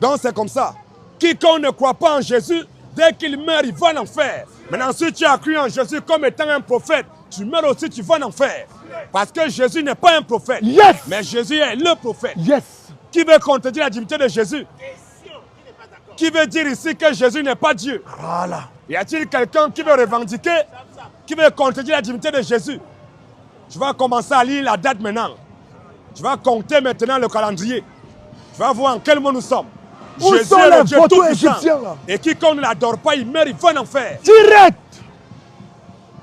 Donc c'est comme ça. Quiconque ne croit pas en Jésus, dès qu'il meurt, il va en enfer. Maintenant, si tu as cru en Jésus comme étant un prophète, tu meurs aussi, tu vas en enfer. Parce que Jésus n'est pas un prophète.
Yes.
Mais Jésus est le prophète.
Yes.
Qui veut contredire la divinité de Jésus? Qui veut dire ici que Jésus n'est pas Dieu?
Voilà.
Y a-t-il quelqu'un qui veut revendiquer, qui veut contredire la divinité de Jésus? Je vais commencer à lire la date maintenant. Je vais compter maintenant le calendrier. Je vais voir en quel mois nous sommes.
Où
Jésus
sont
est
les
le Dieu
photos
Tout-Puissant.
égyptiens là?
Et quiconque ne l'adore pas, il meurt, il va en enfer.
Direct.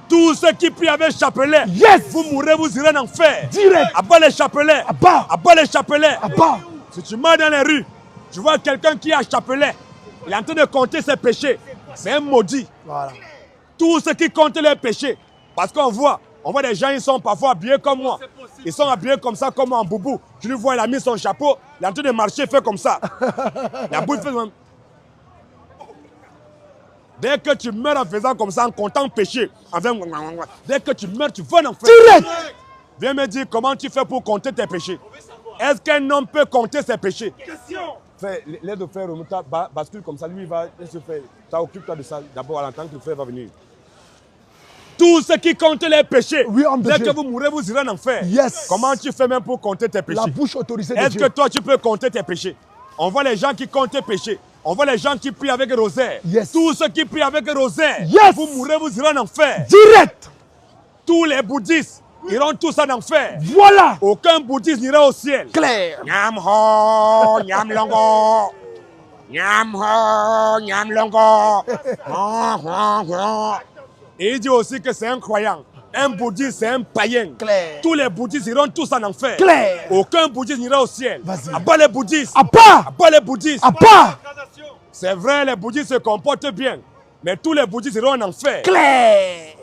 Tous ceux qui prient avec chapelet,
Yes.
vous mourrez, vous irez en enfer.
Direct.
Abat les chapelets.
Abat.
Abat les chapelets.
Abat.
Si tu marches dans les rues, tu vois quelqu'un qui a un chapelet, il est en train de compter ses péchés. C'est un maudit.
Voilà.
Tous ceux qui comptent les péchés. Parce qu'on voit des gens, ils sont parfois habillés comme moi. Ils sont habillés comme ça, comme en boubou. Tu le vois, il a mis son chapeau, il est en train de marcher, il fait comme ça. La bouille fait même. Dès que tu meurs en faisant comme ça, en comptant péché, dès que tu meurs, tu vas en enfer.
Direct.
Viens me dire comment tu fais pour compter tes péchés. Est-ce qu'un homme peut compter ses péchés? L'aide de faire bascule comme ça, lui il va se faire. Ça occupe-toi de ça d'abord en tant que le frère va venir. Tous ceux qui comptent les péchés,
oui, homme de
dès
Dieu.
que vous mourrez, vous irez en enfer.
Yes.
Comment tu fais même pour compter tes péchés?
La bouche autorisée de
Est-ce
Dieu.
que toi tu peux compter tes péchés? On voit les gens qui comptent tes péchés. On voit les gens qui prient avec rosaire.
Yes.
Tous ceux qui prient avec rosaire,
Yes.
vous mourrez, vous irez en enfer.
Direct.
Tous les bouddhistes iront tous en enfer.
Voilà.
Aucun bouddhiste n'ira au ciel.
Clair.
Nyam ho, nyam longo. Nyam ho, nyam longo. Et il dit aussi que c'est un croyant. Un bouddhiste, c'est un païen.
Clair.
Tous les bouddhistes iront tous en enfer.
Clair.
Aucun bouddhiste n'ira au ciel.
Vas-y.
Abat les bouddhistes.
Abat.
Abat les bouddhistes.
Abat.
C'est vrai, les bouddhistes se comportent bien. Mais tous les bouddhistes iront en enfer.
Clair.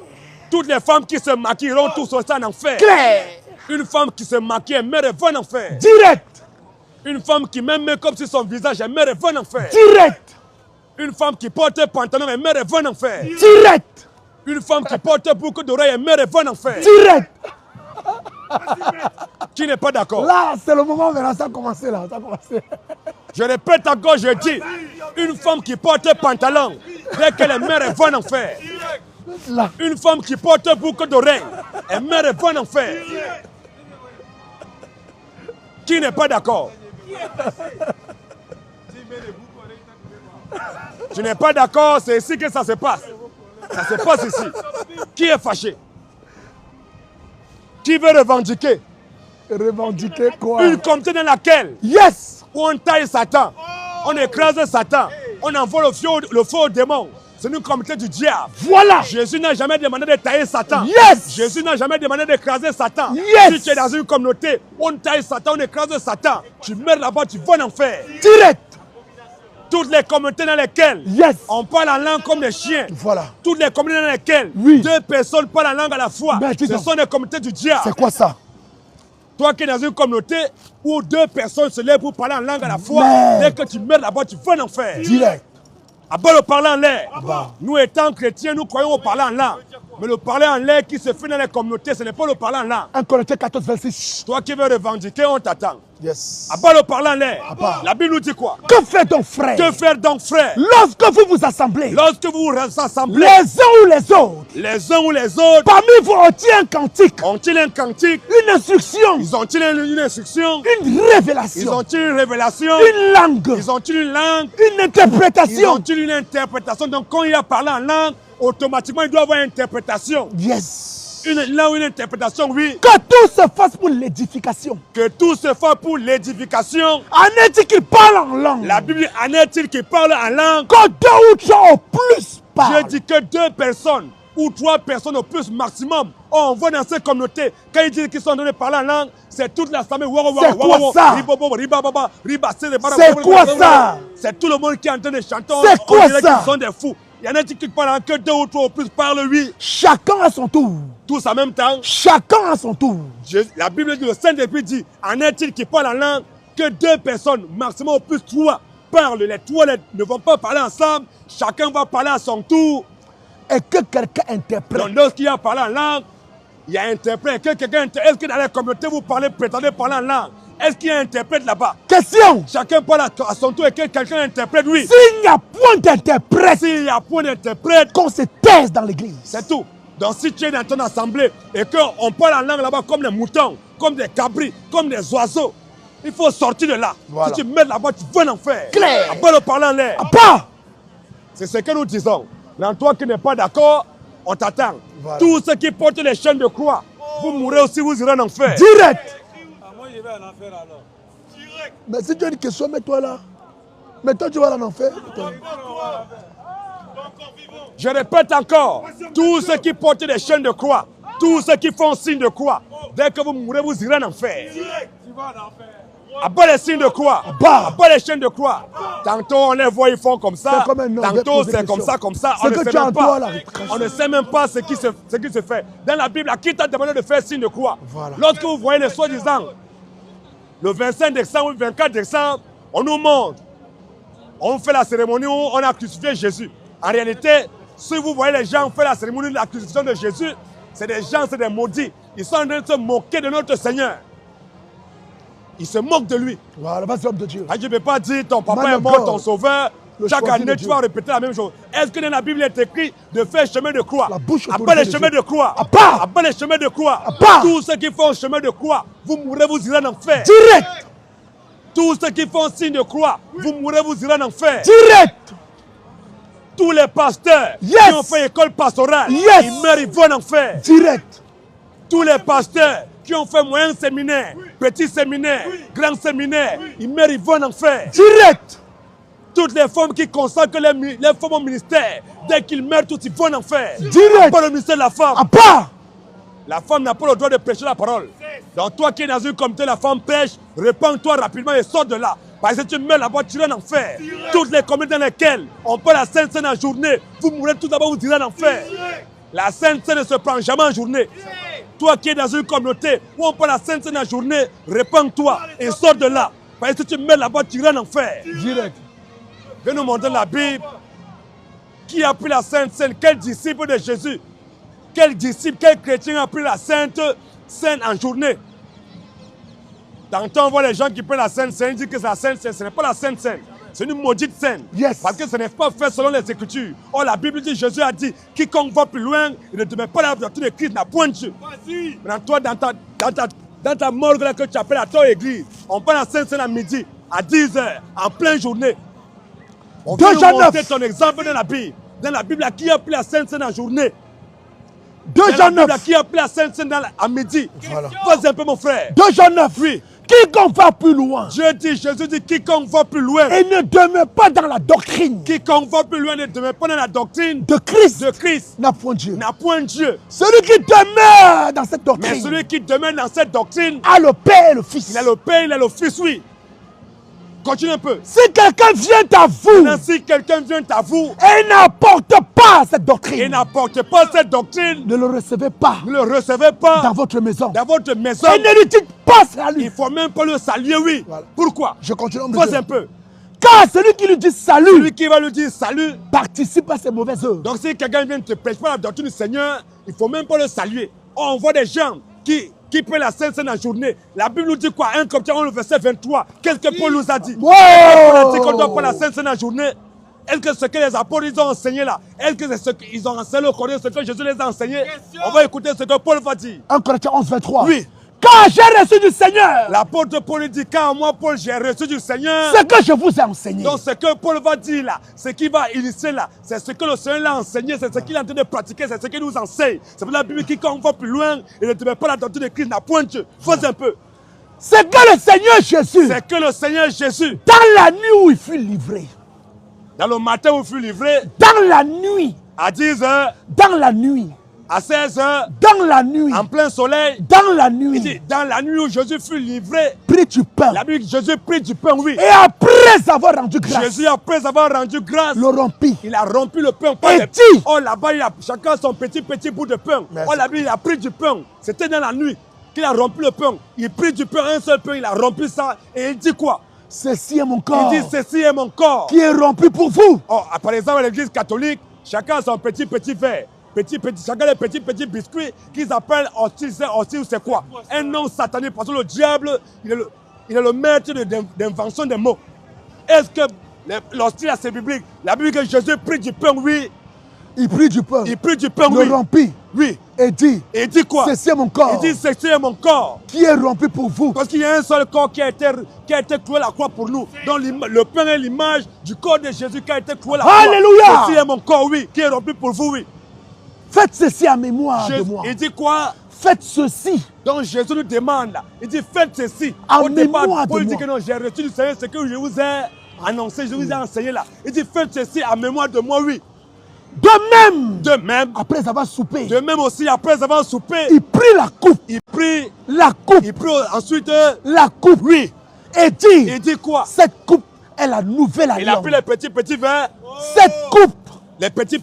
Toutes les femmes qui se maquillent iront tous aussi en enfer.
Clair.
Une femme qui se maquille, elle meurt, elle va en enfer.
Direct.
Une femme qui met make-up sur son visage, elle meurt, elle va en enfer.
Direct.
Une femme qui porte un pantalon, elle meurt, elle va en enfer.
Direct.
Une femme qui porte beaucoup d'oreilles, elle meurt, elle va en enfer.
Direct.
Qui n'est pas d'accord?
Là, c'est le moment maintenant, ça a commencé là. Ça a commencé.
Je répète encore, je dis, une femme qui porte un pantalon, dès qu'elle est mère, elle va en enfer.
Là.
Une femme qui porte beaucoup d'oreilles, elle meurt, elle va en enfer. Qui n'est pas d'accord? Tu n'es pas d'accord, c'est ici que ça se passe. Ça se passe ici. Qui est fâché? Qui veut revendiquer?
Revendiquer quoi?
Une communauté dans laquelle
Yes.
où on taille Satan, on écrase Satan, on envoie le faux démon. C'est une communauté du diable.
Voilà.
Jésus n'a jamais demandé de tailler Satan.
Yes.
Jésus n'a jamais demandé d'écraser Satan.
Yes.
Si tu es dans une communauté, on taille Satan, on écrase Satan. Tu meurs là-bas, tu vas en enfer.
Direct.
Toutes les communautés dans lesquelles
Yes.
on parle en langue comme des chiens.
Voilà.
Toutes les communautés dans lesquelles
Oui.
2 personnes parlent en langue à la fois.
Ben,
Ce sont des communautés du diable.
C'est quoi ça?
Toi qui es dans une communauté où 2 personnes se lèvent pour parler en langue à la fois,
Mais-
dès que tu meurs là-bas, tu vas en enfer.
Direct.
À bas le parler en l'air.
Bah.
Nous étant chrétiens, nous croyons au parler en langue. Mais le parler en l'air qui se fait dans les communautés, ce n'est pas le parler en langue.
1 Corinthiens 14, verset 6.
Toi qui veux revendiquer, on t'attend.
Yes.
À bas le parler en l'air.
bah.
La Bible nous dit quoi?
Que fait ton frère?
Que faire donc, frère?
Lorsque vous vous assemblez,
Lorsque vous vous rassemblez,
les uns ou les autres,
les uns ou les autres,
parmi vous ont-ils un cantique,
ont-ils un cantique?
une instruction,
Ils ont-ils une instruction?
une
Ils
révélation,
ont-ils une révélation?
une langue,
Ils ont-ils une langue?
une
Ils
interprétation?
ont-ils une interprétation? Donc quand il a parlé en langue, automatiquement il doit avoir une interprétation.
Yes.
Une langue, une interprétation, oui.
Que tout se fasse pour l'édification.
Que tout se fait pour l'édification.
En est-il qu'il parle en langue?
La Bible dit, en est-il qui parle en langue?
Que 2 ou 3 au plus
Je
parlent.
dis que 2 personnes ou 3 personnes au plus maximum. On voit dans ces communautés, quand ils disent qu'ils sont en train de parler en langue, c'est toute l'assemblée.
C'est quoi ça? C'est quoi ça?
C'est tout le monde qui est en train de chanter.
C'est
On
quoi
dirait
ça?
qu'ils sont des fous. Il y en a qui parlent que 2 ou 3 au plus parlent, oui.
Chacun à son tour.
Tous en même temps.
Chacun à son tour.
La Bible dit, le Saint-Esprit dit, en est-il qui parle en langue que 2 personnes, maximum au plus 3, parlent. Les 3 ne vont pas parler ensemble. Chacun va parler à son tour.
Et que quelqu'un interprète.
Donc lorsqu'il y a parlé en langue, il y a un interprète. Est-ce que dans la communauté vous prétendez parler en langue? Est-ce qu'il y a un interprète là-bas?
Question.
Chacun parle à son tour et que quelqu'un interprète, oui.
S'il n'y a point d'interprète,
S'il y a point d'interprète,
qu'on se taise dans l'église.
c'est tout. Donc si tu es dans ton assemblée et qu'on parle en langue là-bas comme des moutons, comme des cabris, comme des oiseaux, il faut sortir de là.
Voilà.
Si tu mets là-bas, tu vas en enfer.
Clair.
À pas le parler en l'air.
Ah bah.
C'est ce que nous disons. Dans toi qui n'es pas d'accord, on t'attend.
Voilà.
Tous ceux qui portent les chaînes de croix, vous mourrez aussi, vous irez en enfer.
Direct.
Moi, je vais en enfer alors. Direct.
Mais si tu as une question, mets-toi là. Mais toi, tu vas en enfer.
Je répète encore, tous ceux qui portent les chaînes de croix, tous ceux qui font signe de croix, dès que vous mourrez, vous irez en enfer.
Tu vas en enfer.
À bas les signes de croix,
bas.
à bas les chaînes de croix. Tantôt on les voit, ils font comme ça.
C'est comme un homme,
Tantôt
j'ai
c'est
posé
comme
question.
ça.
Ce
On ne
que
sait
tu as
même
en toi,
pas.
là,
On ne sait même pas ce qui se fait. Dans la Bible, à qui t'a demandé de faire signe de croix?
Voilà.
Lorsque vous voyez les soi-disant, le 25 décembre ou le 24 décembre, on nous montre. On fait la cérémonie où on a crucifié Jésus. En réalité, si vous voyez les gens faire la cérémonie de la crucifixion de Jésus, c'est des gens, c'est des maudits. Ils sont en train de se moquer de notre Seigneur. Ils se moquent de lui.
Voilà, vas-y, homme de Dieu.
Ah, je ne peux pas dire ton papa
Man
est
of
mort,
God.
ton sauveur.
Le
Chaque
choisi de
année, tu
Dieu.
vas répéter la même chose. Est-ce que dans la Bible, il est écrit de faire chemin de croix?
La bouche
À
autour
bas
du
les
Dieu.
chemins de croix.
À part.
À bas les chemins de croix.
À part.
Tous ceux qui font chemin de croix, vous mourrez, vous irez en enfer.
Direct.
Tous ceux qui font signe de croix, vous mourrez, vous irez en enfer.
Direct.
Tous les pasteurs
Yes.
qui ont fait école pastorale,
Yes.
ils meurent, ils vont en enfer.
Direct.
Tous les pasteurs qui ont fait moyen séminaire, petit séminaire, grand séminaire, ils meurent, ils vont en enfer.
Direct.
Toutes les femmes qui consacrent les femmes au ministère, dès qu'ils meurent, tous ils vont en enfer.
Direct.
Pas le ministère de la femme.
À part.
La femme n'a pas le droit de prêcher la parole. Donc toi qui es dans une communauté, la femme prêche, répands-toi rapidement et sors de là. Parce que si tu meurs là-bas, tu iras en enfer. Toutes les communautés dans lesquelles on peut la Sainte Seine en journée, vous mourrez tout d'abord, vous irez en enfer. La Sainte Seine ne se prend jamais en journée. Toi qui es dans une communauté où on peut la Sainte Seine en journée, répands-toi et sors de là. Parce que si tu meurs là-bas, tu iras en enfer.
Direct.
Viens nous montrer la Bible. Qui a pris la Sainte Seine? Quel disciple de Jésus? Quel disciple, quel chrétien a pris la Sainte Seine en journée? Tantôt on voit les gens qui prennent la Sainte Seine, ils disent que c'est la Sainte Seine. Ce n'est pas la Sainte Seine. C'est une maudite scène.
Yes.
Parce que ce n'est pas fait selon les Écritures. Or, la Bible dit, Jésus a dit, quiconque va plus loin, il ne demeure pas la doctrine de Christ, n'a point de Dieu.
Vas-y.
Maintenant, toi, dans ta morgue là que tu appelles à ton église, on prend la Sainte Seine à midi, à 10h, en pleine journée. On vient nous montrer ton exemple dans la Bible. Dans la Bible, qui a pris la Sainte Seine en journée?
2
Dans la
Jean
Bible,
9.
qui a pris la Sainte Seine à midi?
Voilà.
Vas-y un peu, mon frère.
2 Jean 9.
Oui.
Quiconque va plus loin
Jésus dit, quiconque va plus loin.
et ne demeure pas dans la doctrine
Quiconque va plus loin ne demeure pas dans la doctrine
de Christ
de Christ.
n'a point Dieu.
N'a point Dieu.
Celui qui demeure dans cette
Mais
doctrine
celui qui demeure dans cette doctrine,
a le Père et le Fils.
il a le Père, il a le Fils, oui. Continue un peu.
Si quelqu'un vient à vous
Maintenant, si quelqu'un vient à vous
et n'apporte pas cette
et
doctrine,
n'apporte pas cette doctrine,
ne le recevez pas
ne le recevez pas
dans votre maison.
dans votre maison.
Et ne lui dites pas
Il
salut.
ne faut même pas le saluer, oui.
Voilà.
Pourquoi?
Je continue.
Pose un peu.
Car celui qui lui dit salut
Celui qui va lui dire salut.
participe à ses mauvaises œuvres.
Donc si quelqu'un vient te prêcher la doctrine du Seigneur, il ne faut même pas le saluer. On voit des gens qui prennent la Sainte Seine en journée. La Bible nous dit quoi? 1 Corinthiens, le verset 23. Qu'est-ce que Paul nous a dit?
Wow.
Paul a dit qu'on doit prendre la Sainte Seine en journée. Est-ce que ce que les apôtres ils ont enseigné là, est-ce que c'est ce qu'ils ont enseigné au Coran, ce que Jésus les a enseigné? On va écouter ce que Paul va dire.
1 Corinthiens 11, 23.
Oui.
Quand j'ai reçu du Seigneur
L'apôtre Paul dit, quand moi Paul j'ai reçu du Seigneur.
ce que je vous ai enseigné,
Donc ce que Paul va dire là, ce qu'il va initier là, c'est ce que le Seigneur l'a enseigné, c'est ce qu'il est en train de pratiquer, c'est ce qu'il nous enseigne. C'est pour la Bible qui, quand on va plus loin, il ne te met pas la doctrine de Christ, n'a point Dieu. Fais un peu.
c'est que le Seigneur Jésus,
C'est que le Seigneur Jésus,
dans la nuit où il fut livré,
dans le matin où il fut livré,
dans la nuit,
à 10 h,
dans la nuit,
à 16 h,
dans la nuit,
en plein soleil,
dans la
il
nuit,
dit, dans la nuit où Jésus fut livré,
prit du pain.
la Bible, Jésus prit du pain, oui.
Et après avoir rendu grâce,
Jésus, après avoir rendu grâce,
le rompit.
il a rompu le pain.
Et dit,
oh là-bas, chacun son petit bout de pain.
Merci.
Oh là-bas, il a pris du pain. C'était dans la nuit qu'il a rompu le pain. Il prit du pain, un seul pain, il a rompu ça. Et il dit quoi?
ceci est mon corps
Il dit, ceci est mon corps.
qui est rompu pour vous.
Oh, par exemple, à l'église catholique, chacun a son petit verre. Chacun les petits biscuits qu'ils appellent hostie, c'est quoi? Un nom satanique, parce que le diable, il est le maître d'invention des mots. Est-ce que l'hostie, c'est biblique? La Bible dit que Jésus prit du pain, oui.
Il prit du pain,
Il prit du pain, oui.
le rompit
Oui.
et dit,
Et il dit quoi?
ceci est mon corps
Il dit, ceci est mon corps.
qui est rompu pour vous.
Parce qu'il y a un seul corps qui a été cloué à la croix pour nous. Donc le pain est l'image du corps de Jésus qui a été cloué à la croix.
Alléluia.
Ceci est mon corps, oui, qui est rompu pour vous, oui.
Faites ceci en mémoire de moi.
Il dit quoi?
Faites ceci.
Donc Jésus nous demande là. Il dit, faites ceci.
En
Au départ,
mémoire de
Paul dit
moi.
que non, j'ai reçu du Seigneur ce que je vous ai annoncé, je vous ai enseigné là. Il dit, faites ceci en mémoire de moi, oui.
De même,
De même,
après avoir soupé,
de même aussi, après avoir soupé,
il prit la coupe,
il prit ensuite,
la coupe,
oui.
et dit,
Il dit quoi?
cette coupe est la nouvelle
Il a
alliance.
pris les petits verres,
Cette coupe,
les petits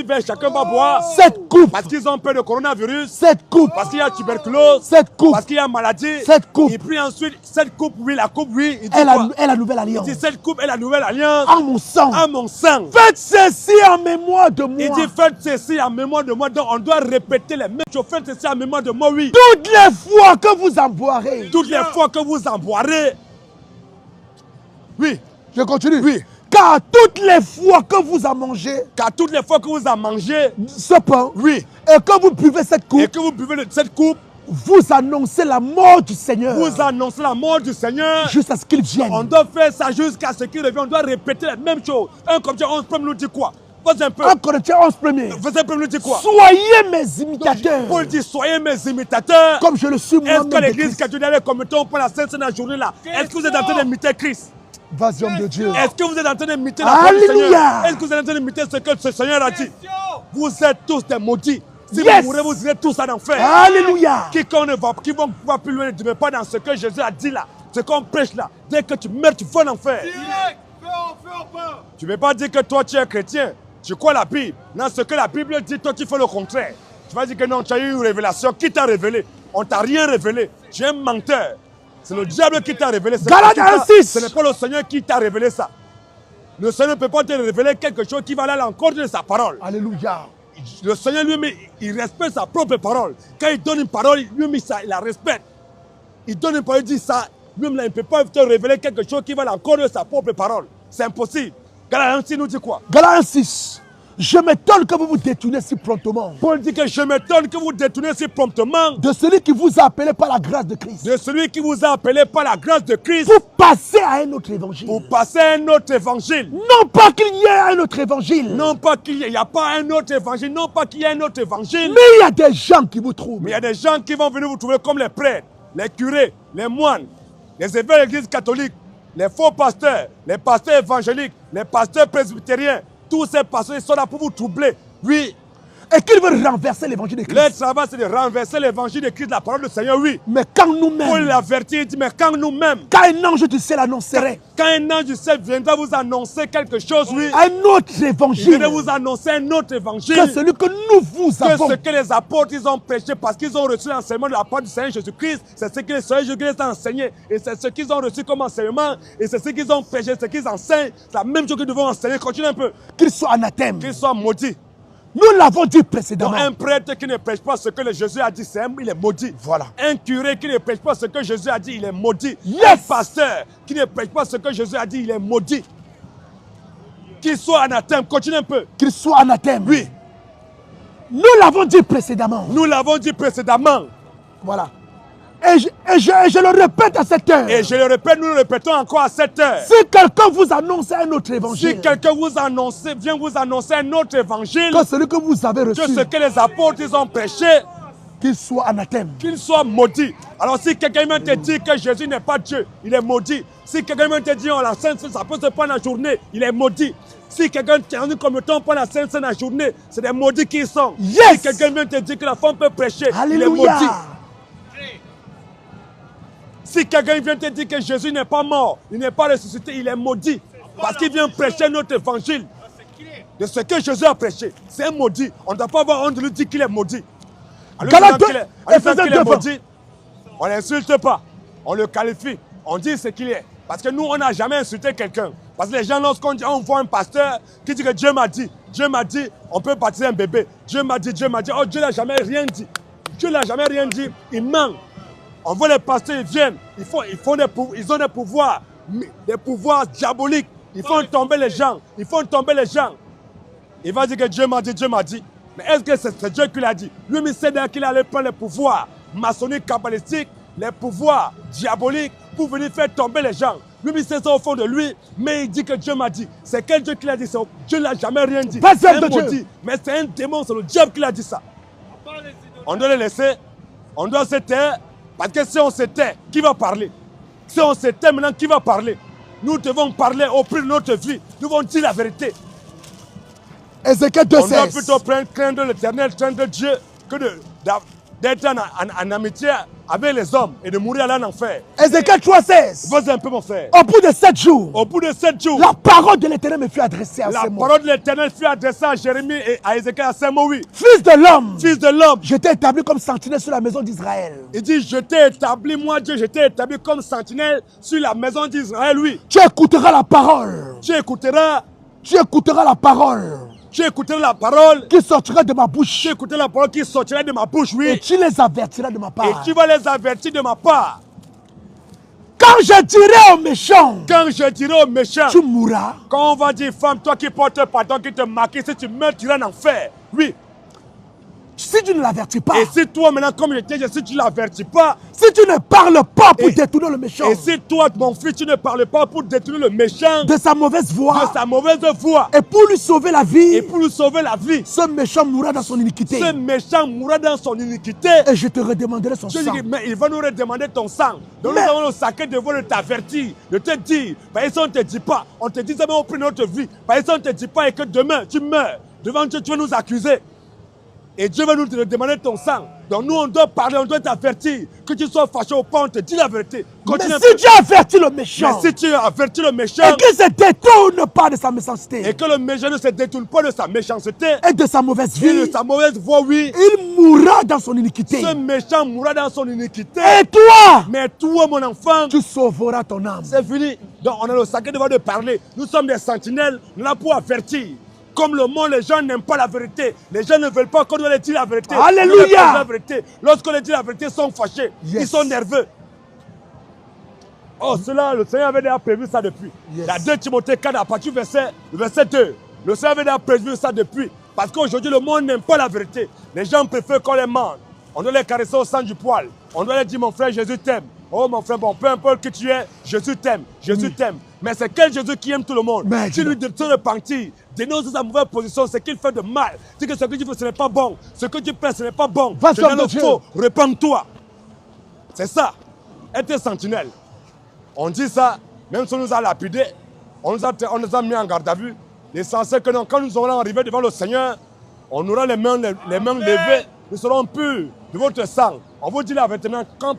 verres, chacun va boire.
cette coupe,
Parce qu'ils ont peur de coronavirus,
cette coupe,
parce qu'il y a tuberculose,
cette coupe
parce qu'il y a maladie.
Cette coupe.
Il prit ensuite cette coupe, oui, la coupe, oui. Il dit
est
quoi?
la nouvelle
Il
alliance.
dit cette coupe est la nouvelle alliance
En mon sang.
à mon sang.
Faites ceci en mémoire de moi.
Il dit faites ceci en mémoire de moi. Donc on doit répéter les mêmes choses. Faites ceci en mémoire de moi, oui.
Toutes les fois que vous en boirez.
Toutes les fois que vous en boirez. Oui.
Je continue.
Oui.
Car toutes les fois que vous en mangez
Car toutes les fois que vous en mangez,
ce pain,
oui,
et que vous buvez cette
et
coupe,
que vous buvez de cette coupe,
vous annoncez la mort du Seigneur
vous annoncez la mort du Seigneur.
jusqu'à ce qu'il vienne.
On doit faire ça jusqu'à ce qu'il revienne. On doit répéter les mêmes choses. 1 Corinthiens 11 nous dit quoi? Fais un peu.
1 Corinthiens 11 premier.
Fais un peu nous dit quoi?
Soyez mes imitateurs.
Paul dit soyez mes imitateurs.
Comme je le suis
Est-ce
moi-même.
que
de
l'église
Christ.
catholique comme on prend la Sainte Seine la journée là? Est-ce que vous êtes en train d'imiter Christ?
Vas-y, homme de Dieu.
Est-ce que vous êtes en train d'imiter la parole du
Alléluia.
Seigneur? Est-ce que vous êtes en train d'imiter ce que ce Seigneur a dit? Vous êtes tous des maudits. Si
Yes.
vous mourrez, vous irez tous en enfer.
Alléluia.
Quiconque ne va plus loin, ne met pas dans ce que Jésus a dit là. Ce qu'on prêche là. Dès que tu meurs, tu vas en enfer.
Direct. Fais en peur.
Tu ne peux pas dire que toi tu es chrétien. Tu crois la Bible. Non, ce que la Bible dit, toi tu fais le contraire. Tu vas dire que non, tu as eu une révélation. Qui t'a révélé? On ne t'a rien révélé. Tu es un menteur. C'est le diable qui t'a révélé ça.
Galates 1:6.
Ce n'est pas le Seigneur qui t'a révélé ça. Le Seigneur ne peut pas te révéler quelque chose qui va aller à l'encontre de sa parole.
Alléluia.
Le Seigneur lui-même, il respecte sa propre parole. Quand il donne une parole, lui-même, il la respecte. Il donne une parole, il dit ça. Lui-même, il ne peut pas te révéler quelque chose qui va à l'encontre de sa propre parole. C'est impossible. Galates 1:6 nous dit quoi?
Galates 1:6. Je m'étonne que vous vous détournez si promptement
Paul dit que je m'étonne que vous détournez si promptement
de celui qui vous a appelé par la grâce de Christ
de celui qui vous a appelé par la grâce de Christ
pour passer à un autre évangile.
pour passer à un autre évangile.
Non pas qu'il y ait un autre évangile,
Non pas qu'il n'y a pas un autre évangile, non pas qu'il y ait un autre évangile.
mais il y a des gens qui vous trouvent.
Mais il y a des gens qui vont venir vous trouver comme les prêtres, les curés, les moines, les évêques de l'église catholique, les faux pasteurs, les pasteurs évangéliques, les pasteurs presbytériens. Tous ces pasteurs ils sont là pour vous troubler. Oui.
Et qu'il veut renverser l'évangile de Christ.
Le travail, c'est de renverser l'évangile de Christ, la parole du Seigneur, oui.
Mais quand
Pour
nous-mêmes,
l'avertir, il dit, mais quand nous-mêmes,
quand un ange du ciel annoncerait
quand un ange du ciel viendra vous annoncer quelque chose, oui,
un autre
il
évangile
viendra vous annoncer un autre évangile.
que celui que nous vous
Que
avons.
ce que les apôtres ils ont prêché parce qu'ils ont reçu l'enseignement de la part du Seigneur Jésus-Christ, c'est ce que le Seigneur Jésus-Christ a enseigné. Et c'est ce qu'ils ont reçu comme enseignement. Et c'est ce qu'ils ont prêché, ce qu'ils enseignent. C'est la même chose que nous devons enseigner. Continue un peu.
Qu'il soit anathème.
Qu'ils soient maudits.
Nous l'avons dit
Donc
précédemment.
un prêtre qui ne prêche pas ce que le Jésus a dit, il est maudit.
Voilà.
Un curé qui ne prêche pas ce que Jésus a dit, il est maudit.
Yes.
Un pasteur qui ne prêche pas ce que Jésus a dit, il est maudit. Qu'il soit anathème. Continue un peu.
Qu'il soit anathème.
Oui.
Nous l'avons dit précédemment.
Nous l'avons dit précédemment.
Voilà. Et je le répète à cette heure.
Et je le répète, nous le répétons encore à cette heure.
Si quelqu'un vous annonce un autre évangile,
Si quelqu'un vient vous annoncer un autre évangile,
que celui que vous avez reçu,
que ce que les apôtres ils ont prêché,
qu'il soit anathème.
qu'il soit maudit. Alors si quelqu'un vient te dire que Jésus n'est pas Dieu, il est maudit. Si quelqu'un vient te dire la Sainte Seine, ça peut se prendre la journée, il est maudit. Si quelqu'un tient comme le temps prend la Sainte Seine la journée, c'est des maudits qui sont.
Yes.
Si quelqu'un vient te dire que la femme peut prêcher, il est
Alléluia.
maudit. Si quelqu'un vient te dire que Jésus n'est pas mort, il n'est pas ressuscité, il est maudit. Parce qu'il vient prêcher notre évangile de ce que Jésus a prêché. C'est un maudit. On ne doit pas avoir honte de lui dire qu'il est maudit. En lui disant qu'il est maudit, on ne l'insulte pas. On le qualifie. On dit ce qu'il est. Parce que nous, on n'a jamais insulté quelqu'un. Parce que les gens, lorsqu'on voit un pasteur qui dit que Dieu m'a dit, on peut baptiser un bébé. Dieu m'a dit. Oh, Dieu n'a jamais rien dit. Dieu n'a jamais rien dit. Il ment. On voit les pasteurs, ils viennent, ils ont des pouvoirs diaboliques. Ils font tomber les gens. Il va dire que Dieu m'a dit. Mais est-ce que c'est Dieu qui l'a dit? Lui, il sait bien qu'il allait prendre les pouvoirs maçonniques, kabbalistiques, les pouvoirs diaboliques pour venir faire tomber les gens. Lui, il sait ça au fond de lui, mais il dit que Dieu m'a dit. C'est quel Dieu qui l'a dit? Dieu n'a jamais rien dit.
Pas
C'est un
de Dieu.
maudit, mais c'est un démon, c'est le diable qui l'a dit ça. On doit le laisser, on doit se taire. Parce que si on se tait, qui va parler? Si on se tait maintenant, qui va parler? Nous devons parler au prix de notre vie. Nous devons dire la vérité.
Ézéchiel
On doit
2,16.
plutôt craindre l'Éternel, craindre Dieu, que d'être en amitié avec les hommes et de mourir à l'enfer.
Ézéchiel 3,16.
Vas-y un peu, mon frère.
Au bout de 7 jours,
Au bout de 7 jours,
la parole de l'Éternel me fut adressée à
la
ces mots.
parole de l'Éternel fut adressée à Jérémie et à Ézéchiel à ces mots, oui.
Fils de l'homme,
Fils de l'homme,
je t'ai établi comme sentinelle sur la maison d'Israël.
il dit, je t'ai établi, moi Dieu, je t'ai établi comme sentinelle sur la maison d'Israël, oui.
Tu écouteras la parole.
Tu écouteras
La parole
qui
sortira de ma bouche.
Tu écouteras la parole qui sortira de ma bouche, oui.
Et tu les avertiras de ma
Et
part.
tu vas les avertir de ma part.
Quand je dirai aux méchants,
Quand je dirai aux méchants,
tu mourras.
quand on va dire, femme, toi qui portes pardon, qui te maquille, si tu meurs, tu iras en enfer. Oui.
Si tu ne l'avertis pas,
Et si toi, maintenant, comme je t'ai dit, si tu ne l'avertis pas,
si tu ne parles pas pour
Et-
détourner le méchant
et si toi, mon fils, tu ne parles pas pour détruire le méchant
de sa mauvaise voie
de sa mauvaise voie
et pour lui sauver la vie,
et pour lui sauver la vie,
ce méchant mourra dans son iniquité.
ce méchant mourra dans son iniquité.
Et je te redemanderai son
Je
sang.
dis, mais il va nous redemander ton sang. Donc
Mais-
nous avons le sacré devoir de t'avertir, de te dire. Par exemple, on ne te dit pas. On te dit ça, mais on prend notre vie. Par exemple, on ne te dit pas et que demain, tu meurs. Devant Dieu, tu vas nous accuser. Et Dieu va nous demander ton sang. Donc nous, on doit parler, on doit t'avertir. Que tu sois fâché ou pas, on te dit la vérité.
Mais
Continue un
si
peu.
tu avertis le méchant
Mais si tu avertis le méchant
et qu'il se détourne pas de sa méchanceté
et que le méchant ne se détourne pas de sa méchanceté
et de sa mauvaise
et de
vie,
sa mauvaise voie, oui,
il mourra dans son iniquité.
ce méchant mourra dans son iniquité.
Et toi,
Mais toi, mon enfant,
tu sauveras ton âme.
c'est fini. Donc on a le sacré devoir de parler. Nous sommes des sentinelles, nous sommes là pour avertir. Comme le monde, les gens n'aiment pas la vérité. Les gens ne veulent pas qu'on leur dise la vérité.
Alléluia.
On leur dit la vérité. Lorsqu'on leur dit la vérité, ils sont fâchés.
Yes.
Ils sont nerveux. Oh, cela, le Seigneur avait déjà prévu ça depuis.
Yes.
La 2 Timothée 4, à partir du verset 2. Le Seigneur avait déjà prévu ça depuis. Parce qu'aujourd'hui, le monde n'aime pas la vérité. Les gens préfèrent qu'on les mente. On doit les caresser au sang du poil. On doit leur dire, mon frère, Jésus t'aime. Oh, mon frère, bon, peu importe qui tu es, Jésus t'aime. Jésus t'aime. Mais c'est quel Jésus qui aime tout le monde?
Mais
Si lui de se repentir, dénonce sa mauvaise position, c'est qu'il fait de mal. C'est que ce que tu fais, ce n'est pas bon. Ce que tu fais, ce n'est pas bon.
Va
C'est
sur
dans
de
le
Dieu.
faux. Repends-toi. C'est ça. Être sentinelle. On dit ça, même si on nous a lapidés, on nous a mis en garde à vue. L'essentiel que non, quand nous allons arriver devant le Seigneur, On aura les mains levées, nous serons purs de votre sang. On vous dit la vérité.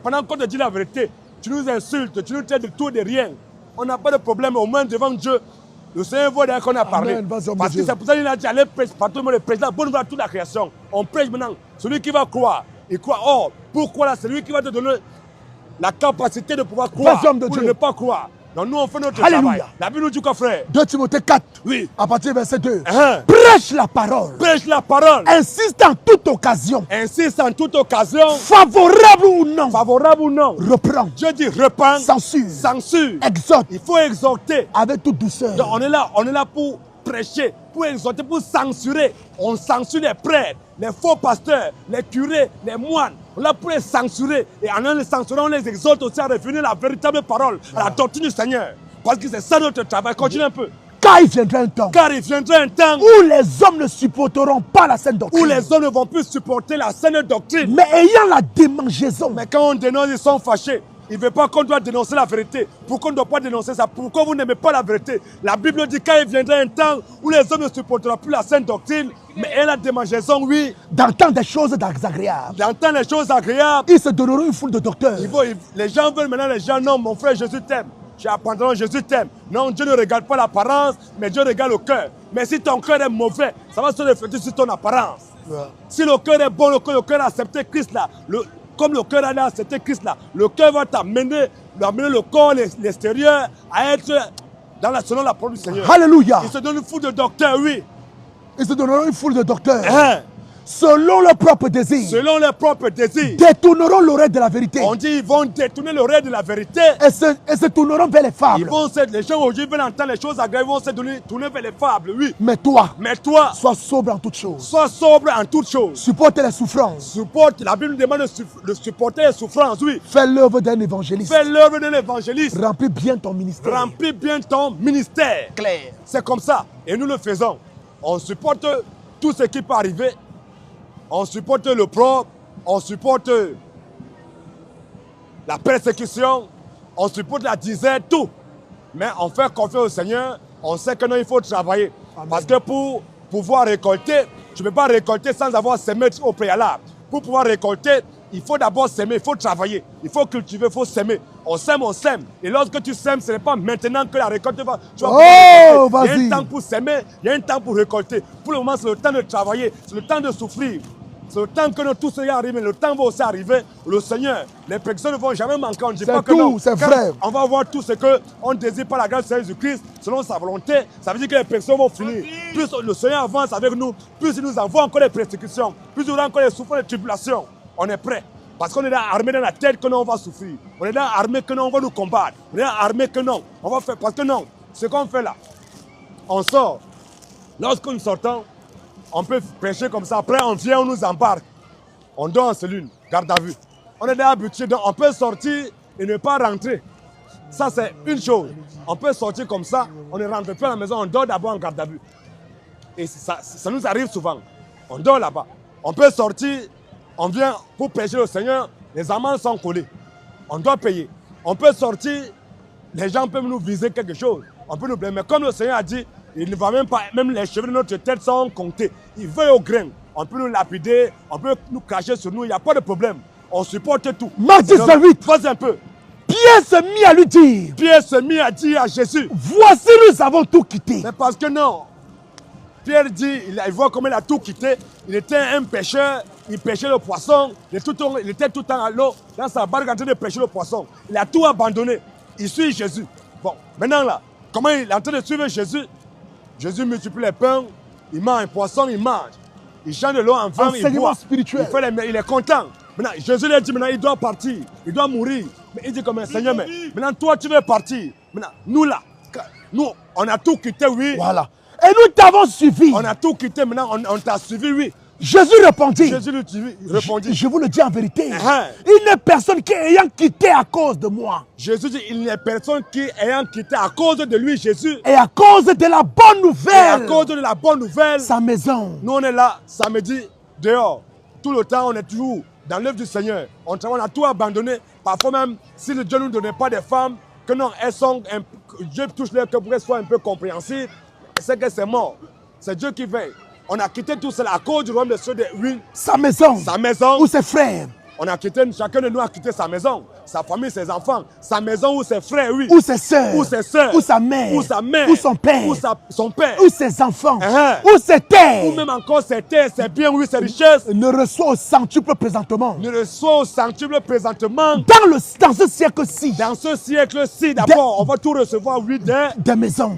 Pendant qu'on te dit la vérité, tu nous insultes, tu nous traites de tout et de rien. On n'a pas de problème, au moins devant Dieu. Le Seigneur voit d'ailleurs qu'on a parlé.
Amen.
Parce que c'est pour ça qu'il a dit, allez prêcher partout le président, bonne nouvelle à toute la création. On prêche maintenant. Celui qui va croire, il croit. Oh, pourquoi là, c'est lui qui va te donner la capacité de pouvoir croire ou de ne pas croire. Donc nous, on fait notre travail. La Bible nous dit quoi, frère?
2 Timothée 4,
oui.
À partir du verset 2. Prêche la parole.
Prêche la parole.
Insiste en toute occasion.
Insiste en toute occasion.
Favorable ou non.
Favorable ou non.
Reprends.
Dieu dit reprends.
Censure.
Censure.
Exhorte.
Il faut exhorter.
Avec toute douceur.
Donc on est là pour prêcher, pour exhorter, pour censurer. On censure les prêtres, les faux pasteurs, les curés, les moines. On est là pour les censurer. Et en les censurant, on les exhorte aussi à revenir à la véritable parole, à la doctrine du Seigneur. Parce que c'est ça notre travail. Continue un peu.
Car il viendra un temps.
Car il viendra un temps
où les hommes ne supporteront pas la saine doctrine.
Où les hommes ne vont plus supporter la saine doctrine.
Mais ayant la démangeaison.
Mais quand on dénonce, ils sont fâchés. Ils ne veulent pas qu'on doit dénoncer la vérité. Pourquoi on ne doit pas dénoncer ça? Pourquoi vous n'aimez pas la vérité? La Bible dit qu'il viendra un temps où les hommes ne supporteront plus la saine doctrine, mais ayant la démangeaison, oui.
D'entendre des choses désagréables.
D'entendre les choses agréables.
Ils se donneront une foule de docteurs.
Les gens veulent maintenant, les gens, non, mon frère, Jésus t'aime. Tu as pantalon, Jésus t'aime. Non, Dieu ne regarde pas l'apparence, mais Dieu regarde le cœur. Mais si ton cœur est mauvais, ça va se refléter sur ton apparence. Ouais. Si le cœur est bon, le cœur a accepté Christ là, comme le cœur a accepté Christ là, le cœur va t'amener le corps, l'extérieur, à être selon la parole du Seigneur.
Alléluia.
Il se donne une foule de docteurs, oui.
Ils se donneront une foule de docteurs. Selon leurs propres désirs.
Selon leurs propres désirs.
Détourneront l'oreille de la vérité.
On dit ils vont détourner l'oreille de la vérité.
Et se tourneront vers les fables.
Les gens aujourd'hui veulent entendre les choses agréables, ils vont se tourner vers les fables, oui.
Mais toi,
sois
sobre en toutes choses.
Sois sobre en toutes choses.
Supporte les souffrances.
La Bible nous demande de supporter les souffrances, oui.
Fais l'œuvre d'un évangéliste.
Fais l'œuvre d'un évangéliste.
Remplis bien ton ministère.
Remplis bien ton ministère.
Clair.
C'est comme ça. Et nous le faisons. On supporte tout ce qui peut arriver. On supporte le propre, on supporte la persécution, on supporte la disette, tout. Mais on fait confiance au Seigneur, on sait que non, il faut travailler. Amen. Parce que pour pouvoir récolter, tu ne peux pas récolter sans avoir semé au préalable. Pour pouvoir récolter, il faut d'abord s'aimer, il faut travailler, il faut cultiver, il faut s'aimer. On sème, on sème. Et lorsque tu sèmes, ce n'est pas maintenant que la récolte va.
Oh,
il y a un temps pour s'aimer, il y a un temps pour récolter. Pour le moment, c'est le temps de travailler, c'est le temps de souffrir. C'est le temps que tout cela arrive, mais le temps va aussi arriver. Le Seigneur, les personnes ne vont jamais manquer. On ne dit pas que non.
C'est vrai.
On va avoir tout ce qu'on désire par la grâce de Jésus-Christ, selon sa volonté. Ça veut dire que les personnes vont finir. Plus le Seigneur avance avec nous, plus il nous envoie encore des persécutions, plus il y aura encore des souffrances, des tribulations. On est prêt. Parce qu'on est là armé dans la tête que non, on va souffrir. On est là armé que non, on va nous combattre. On est là armé que non, on va faire. Parce que non, ce qu'on fait là, on sort. Lorsque nous sortons, on peut prêcher comme ça. Après, on vient, on nous embarque. On dort en cellule, garde à vue. On est là habitué, donc on peut sortir et ne pas rentrer. Ça, c'est une chose. On peut sortir comme ça, on ne rentre plus à la maison, on dort d'abord en garde à vue. Et ça nous arrive souvent. On dort là-bas. On peut sortir, on vient pour prêcher le Seigneur, les amendes sont collées. On doit payer. On peut sortir, les gens peuvent nous viser quelque chose. On peut nous blâmer. Mais comme le Seigneur a dit, il ne va même pas, même les cheveux de notre tête sont comptés. Il veut au grain. On peut nous lapider, on peut nous cracher sur nous, il n'y a pas de problème. On supporte tout.
Marc 18.
Vas-y un peu.
Pierre se mit à lui dire.
Pierre se mit à dire à Jésus.
Voici, nous avons tout quitté.
Mais parce que non. Pierre dit, il voit comment il a tout quitté. Il était un pêcheur, il pêchait le poisson. Il était tout le temps à l'eau, dans sa barque en train de pêcher le poisson. Il a tout abandonné. Il suit Jésus. Bon, maintenant là, comment il est en train de suivre Jésus? Jésus multiplie les pains, il mange un poisson, il mange. Il change de l'eau en vin, il boit.
Spirituel.
Il est content. Maintenant, Jésus lui a dit, maintenant il doit partir, il doit mourir. Mais il dit comme un Seigneur, mais maintenant toi tu veux partir. Maintenant, nous là, nous, on a tout quitté, oui.
Voilà. Et nous t'avons suivi.
On a tout quitté, maintenant on t'a suivi, oui.
Jésus répondit.
Jésus lui répondit.
Je vous le dis en vérité. Il n'est personne qui ayant quitté à cause de moi.
Jésus dit, il n'est personne qui ayant quitté à cause de lui, Jésus.
Et à cause de la bonne nouvelle.
Et à cause de la bonne nouvelle.
Sa maison.
Nous on est là, samedi, dehors. Tout le temps, on est toujours dans l'œuvre du Seigneur. On a tout abandonné. Parfois même, si le Dieu ne nous donnait pas des femmes, que non, elles sont, Dieu touche leur cœur pour qu'elles soient un peu compréhensibles. C'est que c'est mort. C'est Dieu qui veille. On a quitté tout cela à cause du royaume des cieux,
sa maison,
ou
ses frères.
On a quitté, chacun de nous a quitté sa maison, sa famille, ses enfants, sa maison ou ses frères, oui.
Ou ses sœurs,
ou
sa mère,
ou sa mère,
ou son père,
son père,
ou ses enfants, ou ses terres,
ou même encore ses terres, ses biens, oui, ses richesses.
Ne reçoit au centuple présentement.
Ne reçoit au centuple présentement.
Dans ce siècle-ci.
Dans ce siècle-ci, d'abord, on va tout recevoir, oui,
des maisons,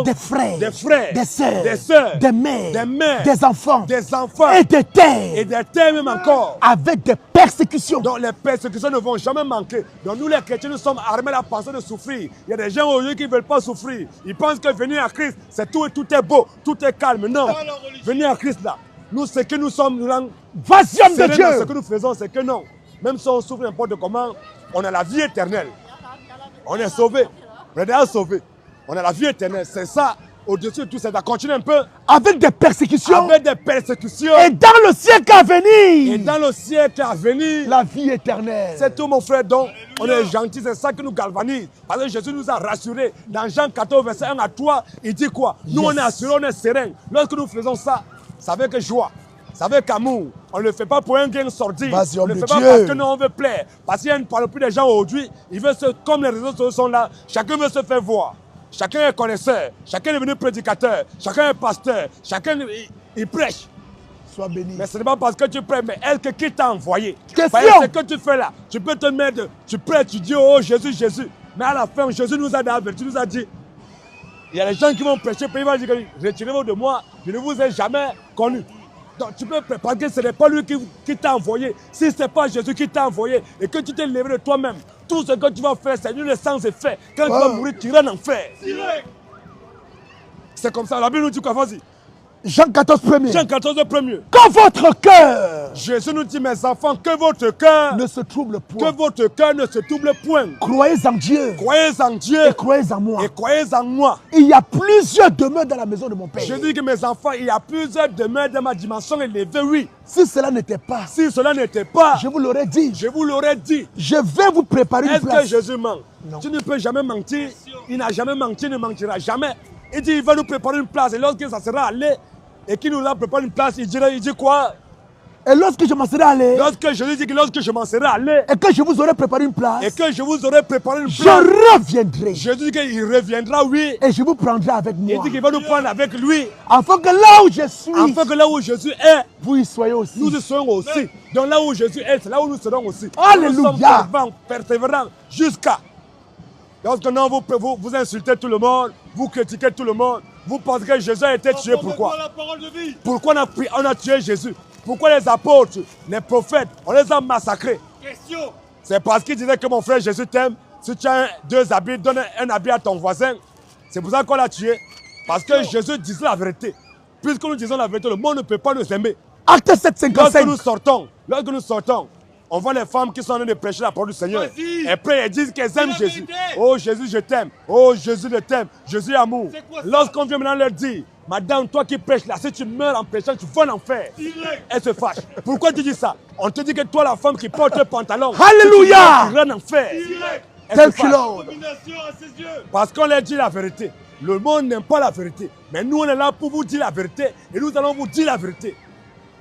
des
frères,
des
sœurs, des mères, des enfants, et des
terres même encore.
Avec des persécutions.
Donc les persécutions ne vont jamais manquer. Donc nous les chrétiens, nous sommes armés à la pensée de souffrir. Il y a des gens aujourd'hui qui ne veulent pas souffrir. Ils pensent que venir à Christ, c'est tout est beau, tout est calme. Non, venir à Christ là, nous ce que nous sommes, nous
de Dieu.
Ce que nous faisons, c'est que non. Même si on souffre n'importe comment, on a la vie éternelle. On est sauvé. On est déjà sauvé. On a la vie éternelle. C'est ça. Au-dessus de tout ça, continue un peu.
Avec des persécutions.
Et
dans le siècle à venir.
Et dans le siècle à venir.
La vie éternelle.
C'est tout mon frère. Donc, on est gentil. C'est ça qui nous galvanise. Parce que Jésus nous a rassurés. Dans Jean 14, verset 1 à 3, il dit quoi? Nous, on est assurés, on est sereins. Lorsque nous faisons ça, c'est avec joie. C'est avec amour. On ne le fait pas pour un gain sordi. On ne le fait pas parce que nous, on veut plaire. Parce qu'il ne parle plus des gens aujourd'hui. Ils veulent comme les réseaux sociaux sont là, chacun veut se faire voir. Chacun est connaisseur, chacun est devenu prédicateur, chacun est pasteur, chacun il prêche.
Sois béni.
Mais ce n'est pas parce que tu prêches, mais elle qui t'a envoyé.
Question.
Ce que tu fais là, tu peux te mettre, tu prêches, tu dis oh Jésus, Jésus. Mais à la fin, Jésus nous a averti, nous a dit, il y a des gens qui vont prêcher, puis il va dire, retirez-vous de moi, je ne vous ai jamais connu. Donc tu peux parce que ce n'est pas lui qui t'a envoyé. Si ce n'est pas Jésus qui t'a envoyé et que tu t'es levé de toi-même, tout ce que tu vas faire, c'est une sans effet. Quand tu vas mourir, tu iras en enfer. C'est comme ça. La Bible nous dit quoi? Vas-y.
Jean 14, premier.
Jean 14, premier.
Que votre cœur.
Jésus nous dit, mes enfants, que votre cœur
ne se trouble point.
Que votre cœur ne se trouble point.
Croyez en Dieu.
Croyez en Dieu.
Et croyez en moi.
Et croyez en moi.
Il y a plusieurs demeures dans la maison de mon Père.
Je dis que mes enfants, il y a plusieurs demeures dans ma dimension élevée, oui.
Si cela n'était pas.
Si cela n'était pas.
Je vous l'aurais dit.
Je vous l'aurais dit.
Je vais vous préparer une place.
Est-ce que Jésus ment? Non. Tu ne peux jamais mentir. Il n'a jamais menti, il ne mentira jamais. Il dit, il va nous préparer une place. Et lorsque ça sera allé, et qu'il nous a préparé une place, il dit quoi?
Et lorsque je m'en serai allé.
Lorsque je lui dis que lorsque je m'en serai allé.
Et que je vous aurai préparé une place.
Et que je vous aurai préparé une place.
Je reviendrai.
Je dis qu'il reviendra, oui.
Et je vous prendrai avec moi.
Il dit qu'il va nous prendre avec lui.
Afin que là où je suis.
Afin que là où Jésus est.
Vous y soyez aussi.
Nous y soyons aussi. Donc là où Jésus est, c'est là où nous serons aussi.
Alléluia.
Nous sommes persévérants jusqu'à. Lorsque non, vous insultez tout le monde, vous critiquez tout le monde, vous pensez que Jésus a été tué, pourquoi? Pourquoi on a tué Jésus? Pourquoi les apôtres, les prophètes, on les a massacrés? C'est parce qu'ils disaient que mon frère Jésus t'aime. Si tu as deux habits, donne un habit à ton voisin. C'est pour ça qu'on l'a tué. Parce que Jésus disait la vérité. Puisque nous disons la vérité, le monde ne peut pas nous aimer.
Acte 7,55.
Lorsque nous sortons, on voit les femmes qui sont en train de prêcher la parole du Seigneur. Et après, elles disent qu'elles aiment Jésus. Oh Jésus, je t'aime. Oh Jésus, je t'aime. Jésus, amour. Lorsqu'on vient maintenant leur dire, madame, toi qui prêches là, si tu meurs en prêchant, tu vas en enfer. Elle se fâche. Pourquoi tu dis ça? On te dit que toi, la femme qui porte le pantalon,
Alléluia,
tu vas en enfer.
Tel que l'autre.
Parce qu'on leur dit la vérité. Le monde n'aime pas la vérité. Mais nous, on est là pour vous dire la vérité. Et nous allons vous dire la vérité.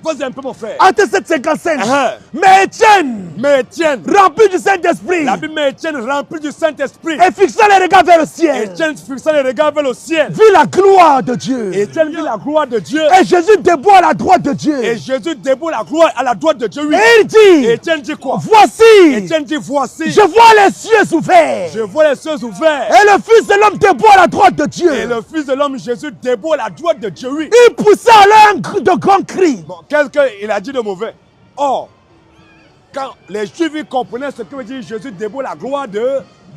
Vas-y un peu mon frère.
Acte 7,55. Mais Étienne, rempli du Saint-Esprit.
La Bible met Étienne rempli du Saint-Esprit.
Et fixant les regards vers le ciel.
Étienne fixant les regards vers le ciel.
Vit la gloire de Dieu.
Étienne vit la gloire de Dieu.
Et Jésus debout à la droite de Dieu.
Et Jésus debout la gloire à la droite de Dieu. Oui.
Et il dit.
Et Étienne dit quoi?
Voici.
Étienne dit voici.
Je vois les cieux ouverts.
Je vois les cieux ouverts.
Et le Fils de l'homme debout à la droite de Dieu.
Et le Fils de l'homme Jésus debout à la droite de Dieu. Oui.
Il poussa alors de grands cris.
Bon, qu'est-ce qu'il a dit de mauvais? Or, quand les Juifs comprenaient ce que veut dire Jésus debout à la gloire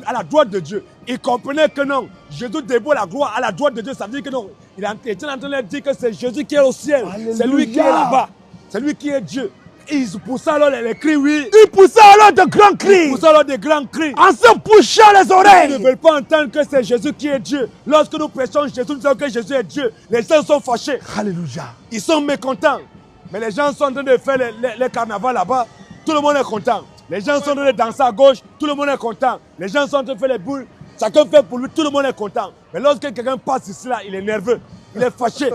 à la droite de Dieu, ils comprenaient que non, Jésus debout à la gloire à la droite de Dieu, ça veut dire que non, il était en train de dire que c'est Jésus qui est au ciel, c'est lui qui est là-bas, c'est lui qui est Dieu. Ils poussaient alors les cris, oui.
Ils poussaient alors de grands cris.
Ils poussaient alors des grands cris.
En se bouchant les oreilles.
Ils ne veulent pas entendre que c'est Jésus qui est Dieu. Lorsque nous prêchons Jésus, nous disons que Jésus est Dieu. Les gens sont fâchés.
Alléluia.
Ils sont mécontents. Mais les gens sont en train de faire les carnavals là-bas. Tout le monde est content. Les gens sont en train de danser à gauche. Tout le monde est content. Les gens sont en train de faire les boules. Chacun fait pour lui. Tout le monde est content. Mais lorsque quelqu'un passe ici, là, il est nerveux. Il est fâché.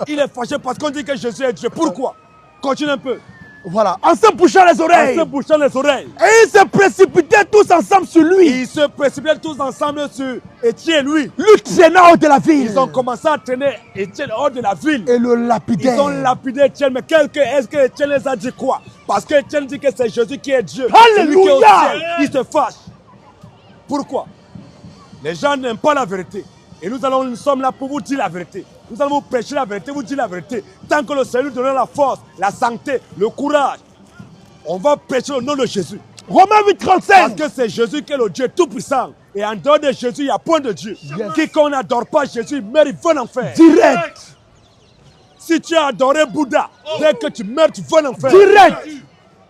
Il est fâché parce qu'on dit que Jésus est Dieu. Pourquoi? Continue un peu.
Voilà, en se bouchant les oreilles.
En se bouchant les oreilles.
Et ils se précipitaient tous ensemble sur lui.
Ils se précipitaient tous ensemble sur Étienne, lui.
Le traînant hors de la ville.
Ils ont commencé à traîner Étienne hors de la ville.
Et le lapidaient.
Ils ont lapidé Étienne. Mais est-ce que Étienne les a dit quoi? Parce que Étienne dit que c'est Jésus qui est Dieu.
Alléluia.
Il se fâche. Pourquoi? Les gens n'aiment pas la vérité. Et nous sommes là pour vous dire la vérité. Nous allons vous prêcher la vérité, vous dire la vérité. Tant que le Seigneur nous donnera la force, la santé, le courage, on va prêcher le nom de Jésus.
Romains 8:35.
Parce que c'est Jésus qui est le Dieu tout-puissant. Et en dehors de Jésus, il n'y a point de Dieu.
Yes.
Quiconque n'adore pas Jésus, mérite en enfer.
Direct.
Si tu as adoré Bouddha, dès que tu meurs, tu vas en enfer.
Direct.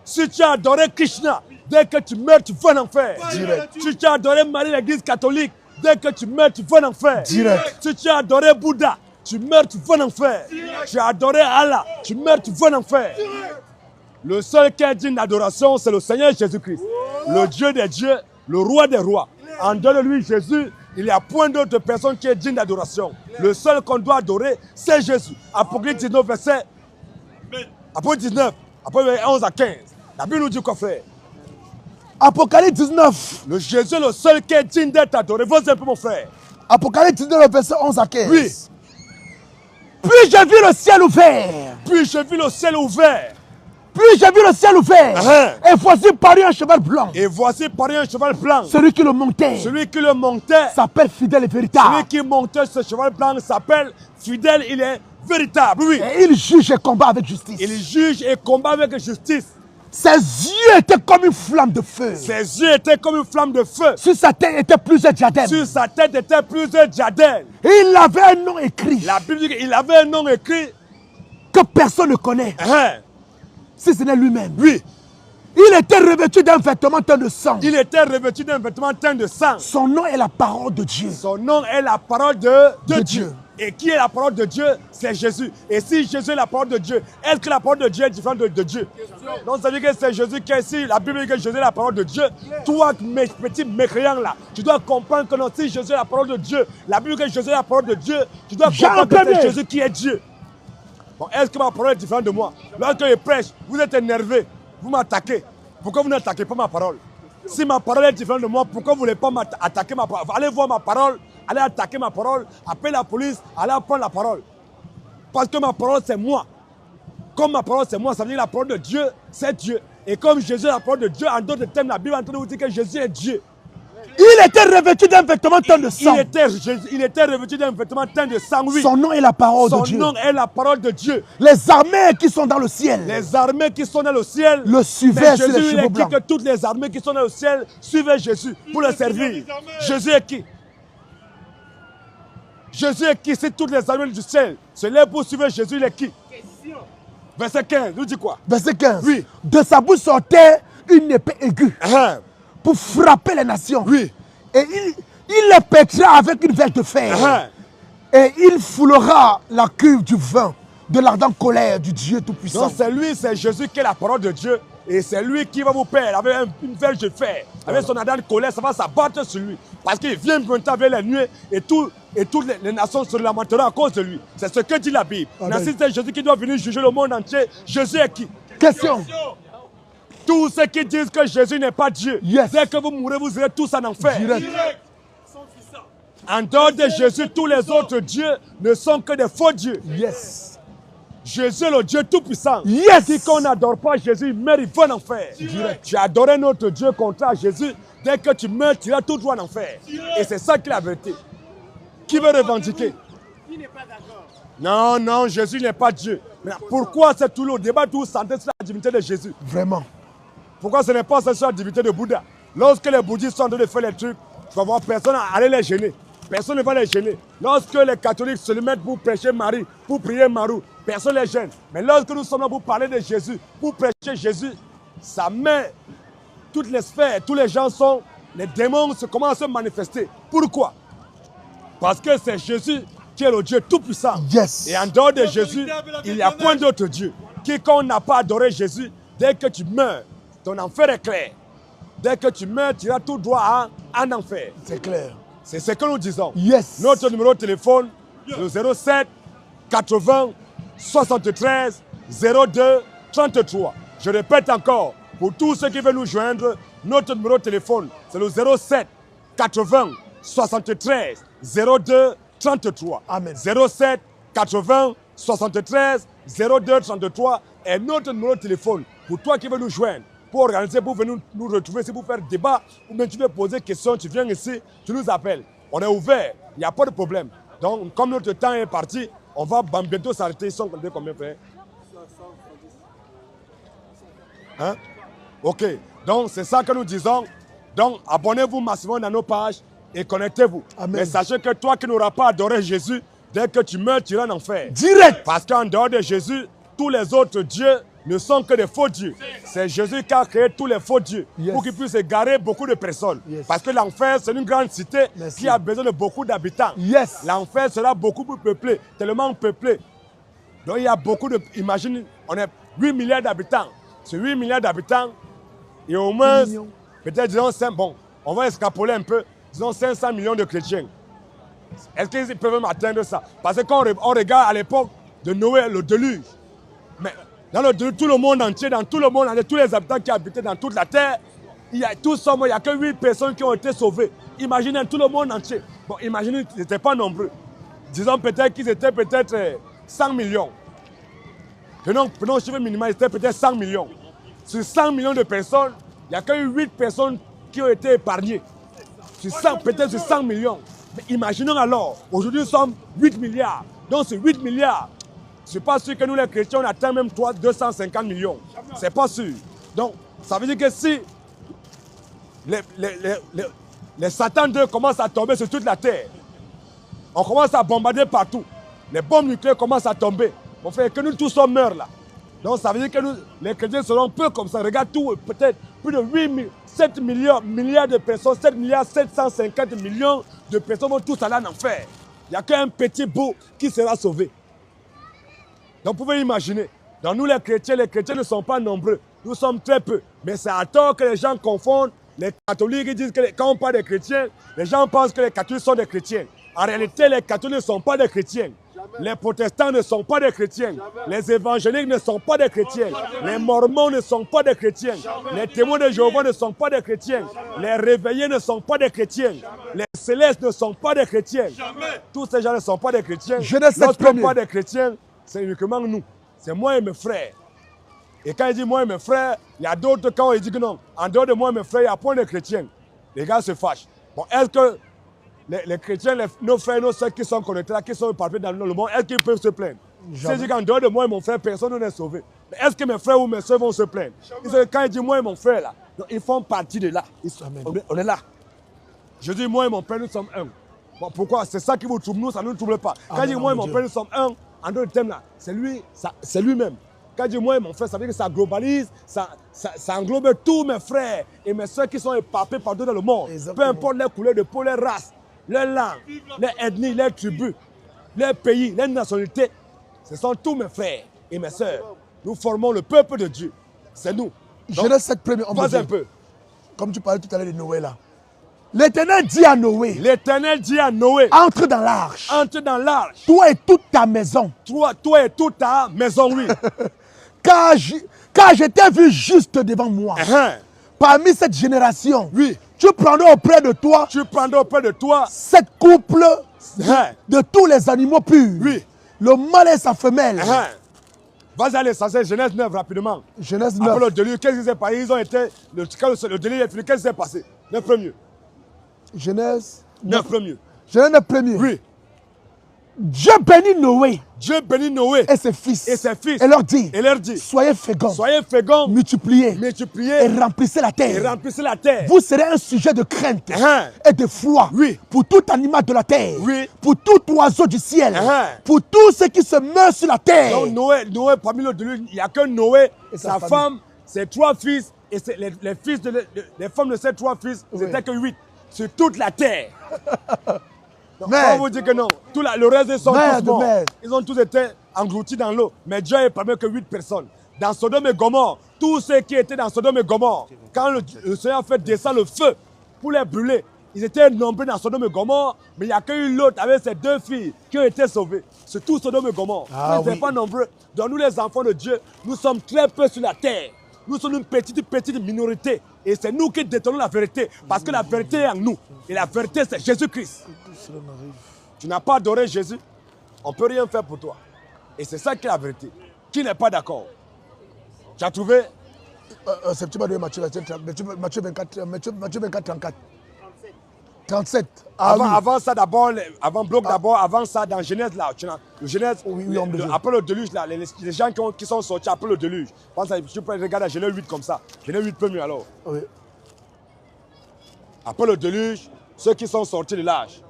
Si tu as adoré Krishna, dès que tu meurs, tu vas en enfer.
Direct.
Si tu as adoré Marie, l'église catholique, dès que tu meurs, tu vas en enfer.
Direct.
Si tu as adoré Bouddha, tu meurs, tu vas en enfer. Tu as adoré Allah, tu meurs, tu vas en enfer. Le seul qui est digne d'adoration, c'est le Seigneur Jésus-Christ. Le Dieu des dieux, le roi des rois. En dehors de lui, Jésus, il n'y a point d'autre personne qui est digne d'adoration. Le seul qu'on doit adorer, c'est Jésus. Apocalypse 19, verset 11 à 15. La Bible nous dit quoi, frère?
Apocalypse 19.
Le Jésus est le seul qui est digne d'être adoré. Vas-y un peu, mon frère.
Apocalypse 19, verset 11 à 15.
Oui.
Puis j'ai vu le ciel ouvert.
Puis j'ai vu le ciel ouvert.
Puis j'ai vu le ciel ouvert.
Uh-huh.
Et voici parut un cheval blanc.
Et voici parut un cheval blanc.
Celui qui le montait
Celui qui le montait
s'appelle fidèle et véritable.
Celui qui montait ce cheval blanc s'appelle fidèle, il est véritable. Oui.
Et il juge et combat avec justice.
Il juge et combat avec justice.
Ses yeux étaient comme une flamme de feu.
Ses yeux étaient comme une flamme de feu.
Sur sa tête étaient plusieurs diadèmes.
Sur sa tête étaient plusieurs diadèmes.
Et il avait un nom écrit.
La Bible dit qu'il avait un nom écrit
que personne ne connaît. Si ce n'est lui-même.
Oui.
Il était revêtu d'un vêtement teint de sang.
Il était revêtu d'un vêtement teint de sang.
Son nom est la parole de Dieu.
Son nom est la parole de
Dieu.
Et qui est la parole de Dieu? C'est Jésus. Et si Jésus est la parole de Dieu, est-ce que la parole de Dieu est différente de Dieu? Donc ça veut dire que c'est Jésus qui est ici. La Bible dit que Jésus est la parole de Dieu. Toi, mes petits mécréants là, tu dois comprendre que non, si Jésus est la parole de Dieu, la Bible dit que Jésus est la parole de Dieu, tu dois comprendre que c'est Jésus qui est Dieu. Bon, est-ce que ma parole est différente de moi? Lorsque je prêche, vous êtes énervé, vous m'attaquez. Pourquoi vous n'attaquez pas ma parole? Si ma parole est différente de moi, pourquoi vous ne voulez pas attaquer ma parole? Allez voir ma parole, allez attaquer ma parole, appelez la police, allez prendre la parole. Parce que ma parole, c'est moi. Comme ma parole, c'est moi, ça veut dire que la parole de Dieu, c'est Dieu. Et comme Jésus est la parole de Dieu, en d'autres termes, la Bible est en train de vous dire que Jésus est Dieu.
Il était revêtu d'un vêtement teint de sang.
Il était revêtu d'un vêtement teint de sang, oui.
Son nom est la parole de Dieu.
Son nom est la parole de Dieu.
Les armées qui sont dans le ciel.
Les armées qui sont dans le ciel.
Le suivaient sur les
Jésus, il
chevaux
a dit
blancs.
que toutes les armées qui sont dans le ciel suivaient Jésus pour le servir. Jésus est qui? Jésus est qui? C'est toutes les armées du ciel. Se lèvent pour suivre Jésus, il est qui? Verset 15, nous dit quoi?
Verset 15.
Oui.
De sa bouche sortait une épée aiguë pour frapper les nations.
Oui.
Et il les pètera avec une verge de fer. Et il foulera la cuve du vin de l'ardente colère du Dieu Tout-Puissant.
Donc c'est lui, c'est Jésus qui est la parole de Dieu. Et c'est lui qui va vous perdre avec une verge de fer. Avec son ardente colère, ça va s'abattre sur lui. Parce qu'il vient maintenant avec les nuées et toutes les nations se lamenteront à cause de lui. C'est ce que dit la Bible. Merci, c'est Jésus qui doit venir juger le monde entier. Jésus est qui?
Question.
Tous ceux qui disent que Jésus n'est pas Dieu,
Yes.
dès que vous mourrez, vous irez tous en enfer.
Direct.
En dehors de Jésus, tous les autres dieux ne sont que des faux dieux.
Yes.
Jésus est le Dieu tout-puissant.
Yes.
Quiconque n'adore pas Jésus, il mérite en enfer. Tu as adoré notre Dieu contraire à Jésus. Dès que tu meurs, tu iras tout droit en enfer. Et c'est ça qui est la vérité. Qui veut revendiquer?
Qui n'est pas d'accord?
Non, non, Jésus n'est pas Dieu. Mais pourquoi c'est tout le débat tout centré sur la divinité de Jésus?
Vraiment.
Pourquoi ce n'est pas sur la divinité de Bouddha? Lorsque les bouddhistes sont en train de faire les trucs, tu vas voir personne aller les gêner. Personne ne va les gêner. Lorsque les catholiques se mettent pour prêcher Marie, pour prier Marou, personne ne les gêne. Mais lorsque nous sommes là pour parler de Jésus, pour prêcher Jésus, ça met toutes les sphères, tous les gens sont, les démons commencent à se manifester. Pourquoi? Parce que c'est Jésus qui est le Dieu tout-puissant.
Yes.
Et en dehors de Jésus, il n'y a point d'autre Dieu. Quiconque n'a pas adoré Jésus, dès que tu meurs, ton enfer est clair. Dès que tu meurs, tu iras tout droit en enfer.
C'est clair.
C'est ce que nous disons.
Yes.
Notre numéro de téléphone, le 07 80 73 02 33. Je répète encore, pour tous ceux qui veulent nous joindre, notre numéro de téléphone, c'est le 07 80 73 02 33.
Amen.
07 80 73 02 33 est notre numéro de téléphone. Pour toi qui veux nous joindre, pour organiser, pour venir nous retrouver, si pour faire débat, ou bien tu veux poser question, tu viens ici, tu nous appelles. On est ouvert, il n'y a pas de problème. Donc, comme notre temps est parti, on va bientôt s'arrêter. Ils sont combien, frère? Hein? Ok, donc c'est ça que nous disons. Donc, abonnez-vous massivement dans nos pages et connectez-vous. Mais sachez que toi qui n'auras pas adoré Jésus, dès que tu meurs, tu iras en enfer.
Direct.
Parce qu'en dehors de Jésus, tous les autres dieux ne sont que des faux dieux. C'est Jésus qui a créé tous les faux dieux pour qu'ils puissent égarer beaucoup de personnes. Parce que l'enfer, c'est une grande cité qui a besoin de beaucoup d'habitants. L'enfer sera beaucoup plus peuplé, tellement peuplé. Donc il y a beaucoup de... Imagine, on est 8 milliards d'habitants. Sur 8 milliards d'habitants, il y a au moins, peut-être disons 5, bon, on va escapoler un peu, disons 500 millions de chrétiens. Est-ce qu'ils peuvent même atteindre ça? Parce que quand on regarde à l'époque de Noé, le déluge, mais dans le déluge, tout le monde entier, dans tout le monde entier, tous les habitants qui habitaient dans toute la terre, il y a que 8 personnes qui ont été sauvées. Imaginez tout le monde entier. Bon, imaginez, ils n'étaient pas nombreux. Disons peut-être qu'ils étaient peut-être 100 millions. Prenons le chiffre minimal, c'était peut-être 100 millions. Sur 100 millions de personnes, il n'y a que 8 personnes qui ont été épargnées. Peut-être sur 100 millions. Mais imaginons alors, aujourd'hui nous sommes 8 milliards. Donc sur 8 milliards, je ne suis pas sûr que nous les chrétiens, on atteint même 250 millions. Ce n'est pas sûr. Donc ça veut dire que si les Satan 2 commencent à tomber sur toute la terre, on commence à bombarder partout, les bombes nucléaires commencent à tomber, mon frère, que nous tous on meurt là. Donc ça veut dire que nous, les chrétiens seront peu comme ça. Regarde tout, peut-être plus de 7 milliards de personnes, 7 milliards 750 millions de personnes vont tous aller en enfer. Il n'y a qu'un petit bout qui sera sauvé. Donc vous pouvez imaginer, dans nous les chrétiens ne sont pas nombreux, nous sommes très peu. Mais c'est à tort que les gens confondent les catholiques, ils disent que quand on parle des chrétiens, les gens pensent que les catholiques sont des chrétiens. En réalité, les catholiques ne sont pas des chrétiens. Les protestants ne sont pas des chrétiens. Les évangéliques ne sont pas des chrétiens. Les mormons ne sont pas des chrétiens. Les témoins de Jéhovah ne sont pas des chrétiens. Les réveillés ne sont pas des chrétiens. Les célestes ne sont pas des chrétiens. Tous ces gens ne sont pas des chrétiens. Lorsqu'on ne pas des chrétiens, c'est uniquement nous. C'est moi et mes frères. Et quand il dit moi et mes frères, il y a d'autres quand il dit que non. En dehors de moi et mes frères, il n'y a point de chrétiens. Les gars se fâchent. Bon, est-ce que les chrétiens, nos frères, nos soeurs qui sont connectés là, qui sont éparpillés dans le monde, est-ce qu'ils peuvent se plaindre? C'est-à-dire qu'en dehors de moi et mon frère, personne n'est sauvé. Mais est-ce que mes frères ou mes soeurs vont se plaindre? Quand il dit moi et mon frère là, ils font partie de là. On est là. Je dis moi et mon père, nous sommes un. Bon, pourquoi? C'est ça qui vous trouble, nous, ça ne nous trouble pas. Quand il dit moi et mon père, nous sommes un, en d'autres termes là, c'est lui-même. Quand il dit moi et mon frère, ça veut dire que ça globalise, ça englobe tous mes frères et mes soeurs qui sont éparpillés partout dans le monde. Peu importe leur couleur de peau, leur race, leur langue, leur ethnie, leur tribu, leur pays, leur nationalité. Ce sont tous mes frères et mes soeurs. Nous formons le peuple de Dieu. C'est nous.
Genèse 7, premier.
Pas un peu.
Comme tu parlais tout à l'heure de Noé là. L'Éternel dit à Noé.
L'Éternel dit à Noé.
Entre dans l'arche.
Entre dans l'arche.
Toi et toute ta maison.
Toi et toute ta maison, oui.
Car je t'ai vu juste devant moi. Parmi cette génération.
Oui.
Tu prendras auprès de toi.
Tu prendras auprès de toi.
7 couples de tous les animaux purs.
Oui.
Le mâle et sa femelle.
Vas-y à l'essentiel, Genèse 9 rapidement.
Genèse 9.
Après le déluge, qu'est-ce qui s'est passé? Ils ont été. Le déluge est fini, qu'est-ce qui s'est passé? 9 premiers.
Genèse
9 premiers.
Genèse 9 premiers.
Oui.
Dieu bénit Noé.
Dieu bénit Noé
et ses fils.
Et
leur dit. Soyez féconds.
Soyez féconds.
Multipliez.
Et
remplissez la terre.
Vous
serez un sujet de crainte et de foi.
Oui.
Pour tout animal de la terre.
Oui.
Pour tout oiseau du ciel. Pour tous ceux qui se meurent sur la terre.
Donc Noé parmi le déluge, il n'y a que Noé, sa femme, ses 3 fils et les femmes de ses 3 fils, c'était que 8 sur toute la terre. Donc, on vous dit que non, le reste ils sont tous morts. Ils ont tous été engloutis dans l'eau. Mais Dieu est parmi que 8 personnes. Dans Sodome et Gomorrhe, tous ceux qui étaient dans Sodome et Gomorrhe, quand le Seigneur a fait descendre le feu pour les brûler, Ils étaient nombreux dans Sodome et Gomorrhe, mais il n'y a qu'une l'autre avec ses 2 filles qui ont été sauvées. C'est tout Sodome et Gomorrhe.
Ah,
Ils n'étaient
oui.
pas nombreux. Donc nous, les enfants de Dieu, nous sommes très peu sur la terre. Nous sommes une petite minorité. Et c'est nous qui détenons la vérité. Parce que la vérité est en nous. Et la vérité, c'est Jésus-Christ. Tu n'as pas adoré Jésus, on ne peut rien faire pour toi. Et c'est ça qui est la vérité. Qui n'est pas d'accord? Tu as trouvé?
C'est petit de Matthieu 24, 34. 37. Ah,
Avant,
oui.
avant ça d'abord, avant ça dans Genèse là, le Genèse,
Oui, homme de Dieu.
après le déluge là, les gens qui sont sortis après le déluge. Pense à, tu peux regarder Genèse 8 comme ça. Genèse 8 peut mieux alors.
Oui.
Après le déluge, ceux qui sont sortis de l'âge.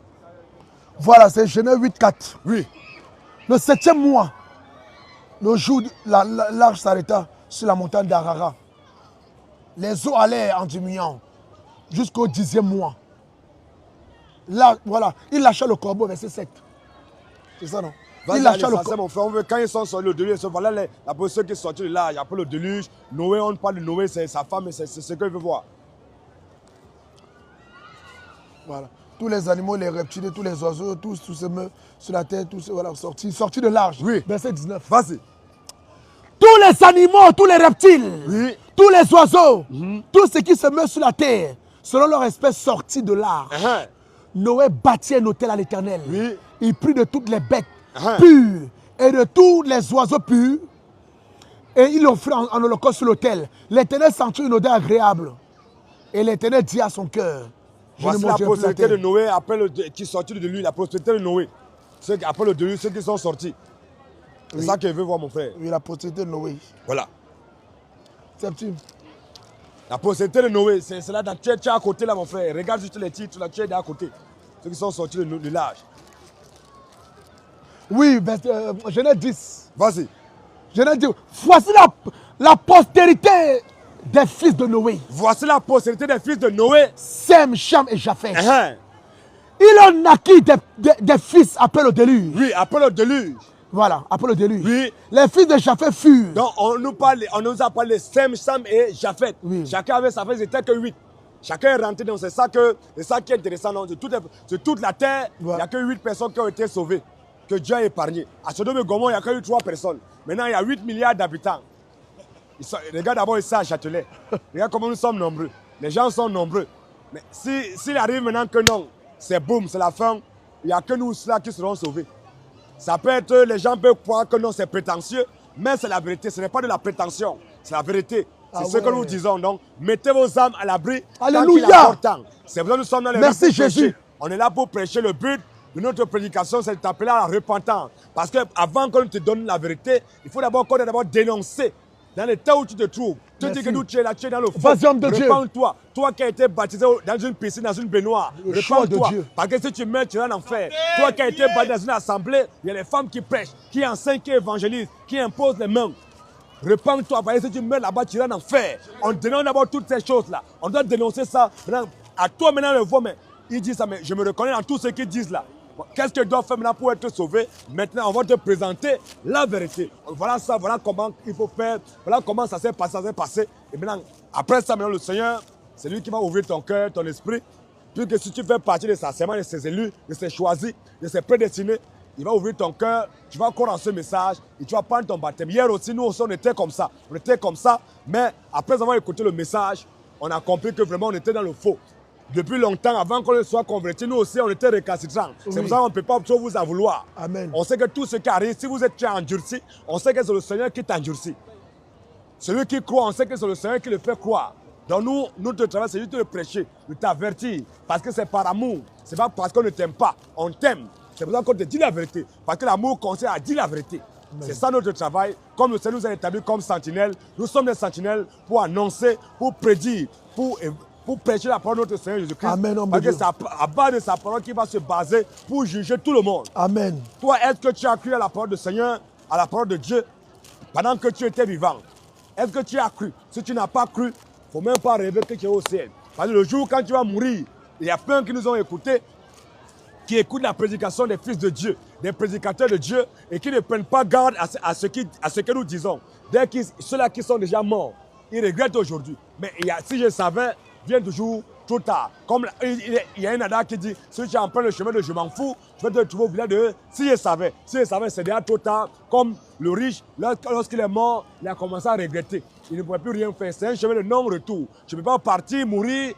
Voilà, c'est Genèse 8, 4.
Oui.
Le 7e mois, le jour, l'arche s'arrêta sur la montagne d'Arara. Les eaux allèrent en diminuant jusqu'au 10e mois. Là, voilà, il lâcha le corbeau, verset 7. C'est ça, non? Il lâcha le corbeau.
Mon frère, quand ils sont sortis le déluge, voilà après ceux qui sont sortis de l'âge, après le déluge, Noé, on parle de Noé, c'est sa femme, c'est ce qu'il veut voir.
Voilà. Tous les animaux, les reptiles, tous les oiseaux, tous se meurent sur la terre, tous voilà, sortis de l'arche.
Oui.
Verset 19.
Vas-y.
Tous les animaux, tous les reptiles,
Oui.
tous les oiseaux, tous ceux qui se meurent sur la terre, selon leur espèce sortie de l'arche. Noé bâtit un autel à l'Éternel.
Oui.
Il prit de toutes les bêtes pures et de tous les oiseaux purs et il offrit en holocauste sur l'autel. L'Éternel sentit une odeur agréable. Et l'Éternel dit à son cœur,
Voici la prospérité de Noé après qui sortit de lui, la prospérité de Noé. Après le déluge, ceux qui sont sortis. C'est ça que je veux voir, mon frère.
Oui, la prospérité de Noé.
Voilà.
Septime.
La prospérité de Noé, c'est là, tu es à côté là, mon frère. Regarde juste les titres, là, tu es à côté. Ceux qui sont sortis de l'âge.
Oui, Genèse 10.
Vas-y.
Genèse 10. Voici la postérité des fils de Noé.
Voici la postérité des fils de Noé.
Sem, Cham et Japheth. Il en naquit des fils après le déluge.
Oui, après le déluge.
Voilà, après le déluge.
Oui.
Les fils de Japheth furent.
Donc on nous a parlé Sem, Cham et Japheth.
Oui.
Chacun avait sa fête, c'était que 8. Chacun est rentré, donc c'est ça qui est intéressant. Donc, de toute la terre, il n'y a que 8 personnes qui ont été sauvées, que Dieu a épargné. À Sodome et Gomorrhe, il n'y a que 3 personnes. Maintenant, il y a 8 milliards d'habitants. Regarde d'abord ici à Châtelet. Regarde comment nous sommes nombreux. Les gens sont nombreux. Mais s'il arrive maintenant que non, c'est boum, c'est la fin, il n'y a que nous là qui serons sauvés. Ça peut être, les gens peuvent croire que non, c'est prétentieux, mais c'est la vérité. Ce n'est pas de la prétention, c'est la vérité. C'est ce que nous disons. Donc, mettez vos âmes à l'abri.
Alléluia.
C'est pour ça que nous sommes dans les
Merci
rues pour
Jésus.
prêcher. On est là pour prêcher. Le but de notre prédication, c'est de t'appeler à la repentance. Parce qu'avant qu'on te donne la vérité, il faut d'abord qu'on ait d'abord dénoncé. Dans l'état où tu te trouves, tu dis que nous, tu es là, tu es dans le fond.
Vas-y, homme de Dieu.
Repends-toi. Toi qui as été baptisé dans une piscine, dans une baignoire.
Le choix de
Repends-toi.
Dieu.
Parce que si tu meurs, tu vas en enfer. Toi qui as été baptisé dans une assemblée, il y a les femmes qui prêchent, qui enseignent, qui évangélisent, qui imposent les mains. Repends-toi, parce que si tu meurs là-bas, tu vas en enfer. On dénonce d'abord toutes ces choses-là. On doit dénoncer ça. Maintenant, à toi maintenant le voir, mais il dit ça, mais je me reconnais dans tout ce qu'ils disent là. Bon, qu'est-ce que je dois faire maintenant pour être sauvé? Maintenant, on va te présenter la vérité. Voilà ça, voilà comment il faut faire, voilà comment ça s'est passé, Et maintenant, après ça, maintenant, le Seigneur, c'est lui qui va ouvrir ton cœur, ton esprit. Puisque si tu fais partie de sa sémence, de ses élus, de ses choisis, de ses prédestinés, il va ouvrir ton cœur, tu vas croire en ce message et tu vas prendre ton baptême. Hier aussi, nous aussi, on était comme ça. Mais après avoir écouté le message, on a compris que vraiment, on était dans le faux. Depuis longtemps, avant qu'on soit convertis, nous aussi, on était récalcitrants. C'est pour ça qu'on ne peut pas trop vous en vouloir.
Amen.
On sait que tout ce qui arrive, si vous êtes endurci, on sait que c'est le Seigneur qui t'endurcit. Celui qui croit, on sait que c'est le Seigneur qui le fait croire. Donc nous, notre travail, c'est juste de le prêcher, de t'avertir. Parce que c'est par amour. Ce n'est pas parce qu'on ne t'aime pas. On t'aime. C'est pour ça qu'on te dit la vérité. Parce que l'amour consiste à dire la vérité. C'est ça notre travail. Comme le Seigneur nous a établis comme sentinelles, nous sommes des sentinelles pour annoncer, pour prédire, pour prêcher la parole de notre Seigneur Jésus-Christ.
Amen, homme
parce
de
que
Dieu.
c'est à base de sa parole qui va se baser pour juger tout le monde.
Amen.
Toi, est-ce que tu as cru à la parole du Seigneur, à la parole de Dieu, pendant que tu étais vivant? Est-ce que tu as cru? Si tu n'as pas cru, il ne faut même pas rêver que tu es au ciel. Parce que le jour quand tu vas mourir, il y a plein qui nous ont écoutés, qui écoutent la prédication des fils de Dieu, des prédicateurs de Dieu, et qui ne prennent pas garde à ce que nous disons. Ceux-là qui sont déjà morts, ils regrettent aujourd'hui. Mais si je savais, vient toujours trop tard. Comme il y a un Ada qui dit, si tu empruntes le chemin de je m'en fous, tu vas te trouver au village de si je savais, c'est déjà trop tard. Comme le riche, lorsqu'il est mort, il a commencé à regretter. Il ne pouvait plus rien faire. C'est un chemin de non-retour. Tu ne peux pas partir, mourir,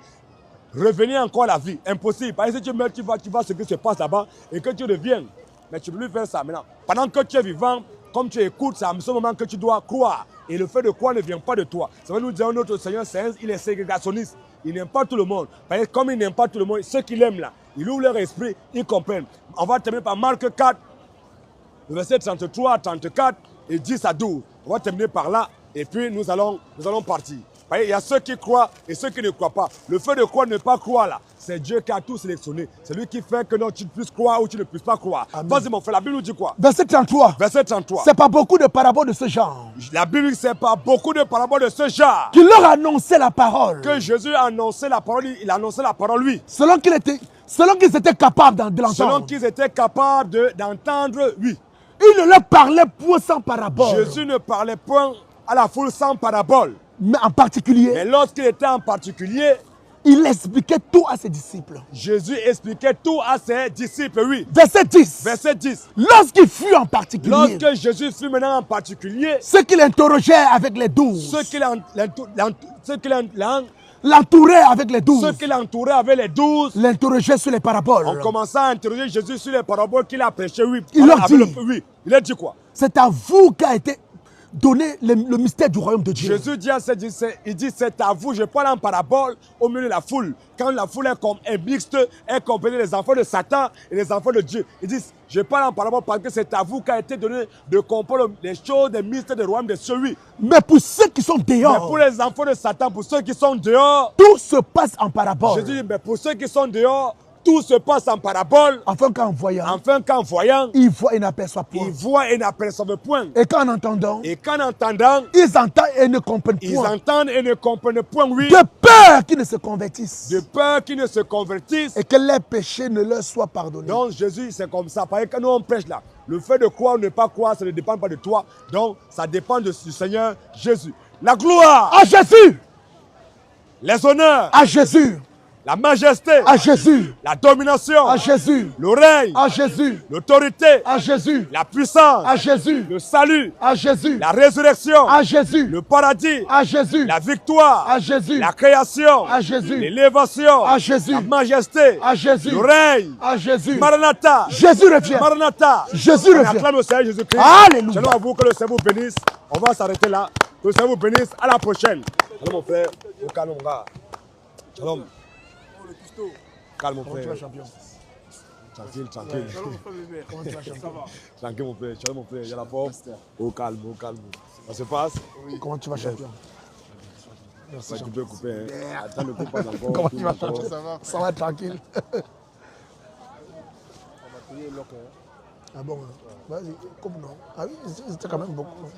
revenir encore à la vie. Impossible. Parce que si tu meurs, tu vois ce qui se passe là-bas et que tu reviens. Mais tu ne peux plus faire ça maintenant. Pendant que tu es vivant, comme tu écoutes, c'est à ce moment que tu dois croire. Et le fait de croire ne vient pas de toi. Ça veut nous dire notre Seigneur, il est ségrégationniste. Il n'aime pas tout le monde. Parce que comme il n'aime pas tout le monde, ceux qu'il aime là, il ouvre leur esprit, ils comprennent. On va terminer par Marc 4, verset 33 à 34 et 10 à 12. On va terminer par là et puis nous allons partir. Il y a ceux qui croient et ceux qui ne croient pas. Le fait de croire, ne pas croire là, c'est Dieu qui a tout sélectionné. C'est lui qui fait que non, tu ne puisses croire ou tu ne puisses pas croire. Vas-y mon frère, la Bible nous dit quoi?
Verset 33.
Verset 33.
C'est pas beaucoup de paraboles de ce genre.
La Bible, c'est pas beaucoup de paraboles de ce genre.
Qui leur annonçait la parole.
Que Jésus a annoncé la parole, il a annoncé la parole lui.
Selon qu'ils étaient capables de l'entendre.
Selon qu'ils étaient capables d'entendre, oui.
Il ne leur parlait point sans parabole.
Jésus ne parlait point à la foule sans parabole.
Mais en particulier,
Mais lorsqu'il était en particulier,
il expliquait tout à ses disciples.
Jésus expliquait tout à ses disciples, oui.
Verset 10.
Verset 10.
Lorsqu'il fut en particulier,
Lorsque Jésus fut maintenant en particulier,
ceux qui l'interrogeaient avec les 12,
ceux qui
l'entouraient avec les 12,
l'entouraient avec les 12,
l'interrogeaient sur les paraboles.
on commençait à interroger Jésus sur les paraboles qu'il a prêchées, oui.
Il leur dit,
oui. Il a dit quoi?
C'est à vous qu'a été donné le mystère du royaume de Dieu.
Jésus dit à ses disciples, il dit, c'est à vous, je parle en parabole au milieu de la foule. Quand la foule est mixte, est composée des enfants de Satan et les enfants de Dieu. Il dit, je parle en parabole parce que c'est à vous qu'a été donné de comprendre les choses, des mystères du royaume de celui.
Mais pour ceux qui sont dehors,
Mais pour les enfants de Satan, pour ceux qui sont dehors,
tout se passe en parabole.
Jésus dit, mais pour ceux qui sont dehors, tout se passe en parabole.
Afin qu'en voyant,
ils
voient et n'aperçoivent point.
Ils voient et n'aperçoivent point.
Et qu'en entendant,
ils entendent
et ne comprennent point.
Ils entendent et ne comprennent point, oui.
De peur qu'ils ne se convertissent.
De peur qu'ils ne se convertissent.
Et que leurs péchés ne leur soient pardonnés.
Donc Jésus, c'est comme ça. Parce que quand nous on prêche là, le fait de croire ou ne pas croire, ça ne dépend pas de toi. Donc ça dépend du Seigneur Jésus. La gloire
à Jésus.
Les honneurs
à Jésus.
La majesté
à Jésus.
La domination
à Jésus.
Le règne
à Jésus.
L'autorité
à Jésus.
La puissance
à Jésus.
Le salut
à Jésus.
La résurrection
à Jésus.
Le paradis
à Jésus.
La victoire
à Jésus.
La création
à Jésus.
L'élévation
à Jésus.
La majesté
à Jésus.
Le règne
à Jésus.
Maranatha.
Jésus revient.
Maranatha.
Jésus revient.
On acclame le Seigneur Jésus-Christ.
Alléluia.
Shalom à vous, que le Seigneur vous bénisse. On va s'arrêter là. Que le Seigneur vous bénisse. À la prochaine. Shalom mon frère. Au calme mon gars. Shalom. Calme mon frère.
Champion.
Tranquille, tranquille.
Comment tu vas, champion?
Tranquille mon frère. Shalom mon frère. Il y a la forme. Au calme, au calme. Ça se passe?
Comment tu vas, champion?
Merci. Tu peux couper. Hein. Attends, ne coupe pas encore.
Comment tu vas, champion? Ça va tranquille. Ah bon, hein. Vas-y, coupe non. Ah oui, c'était quand même beaucoup.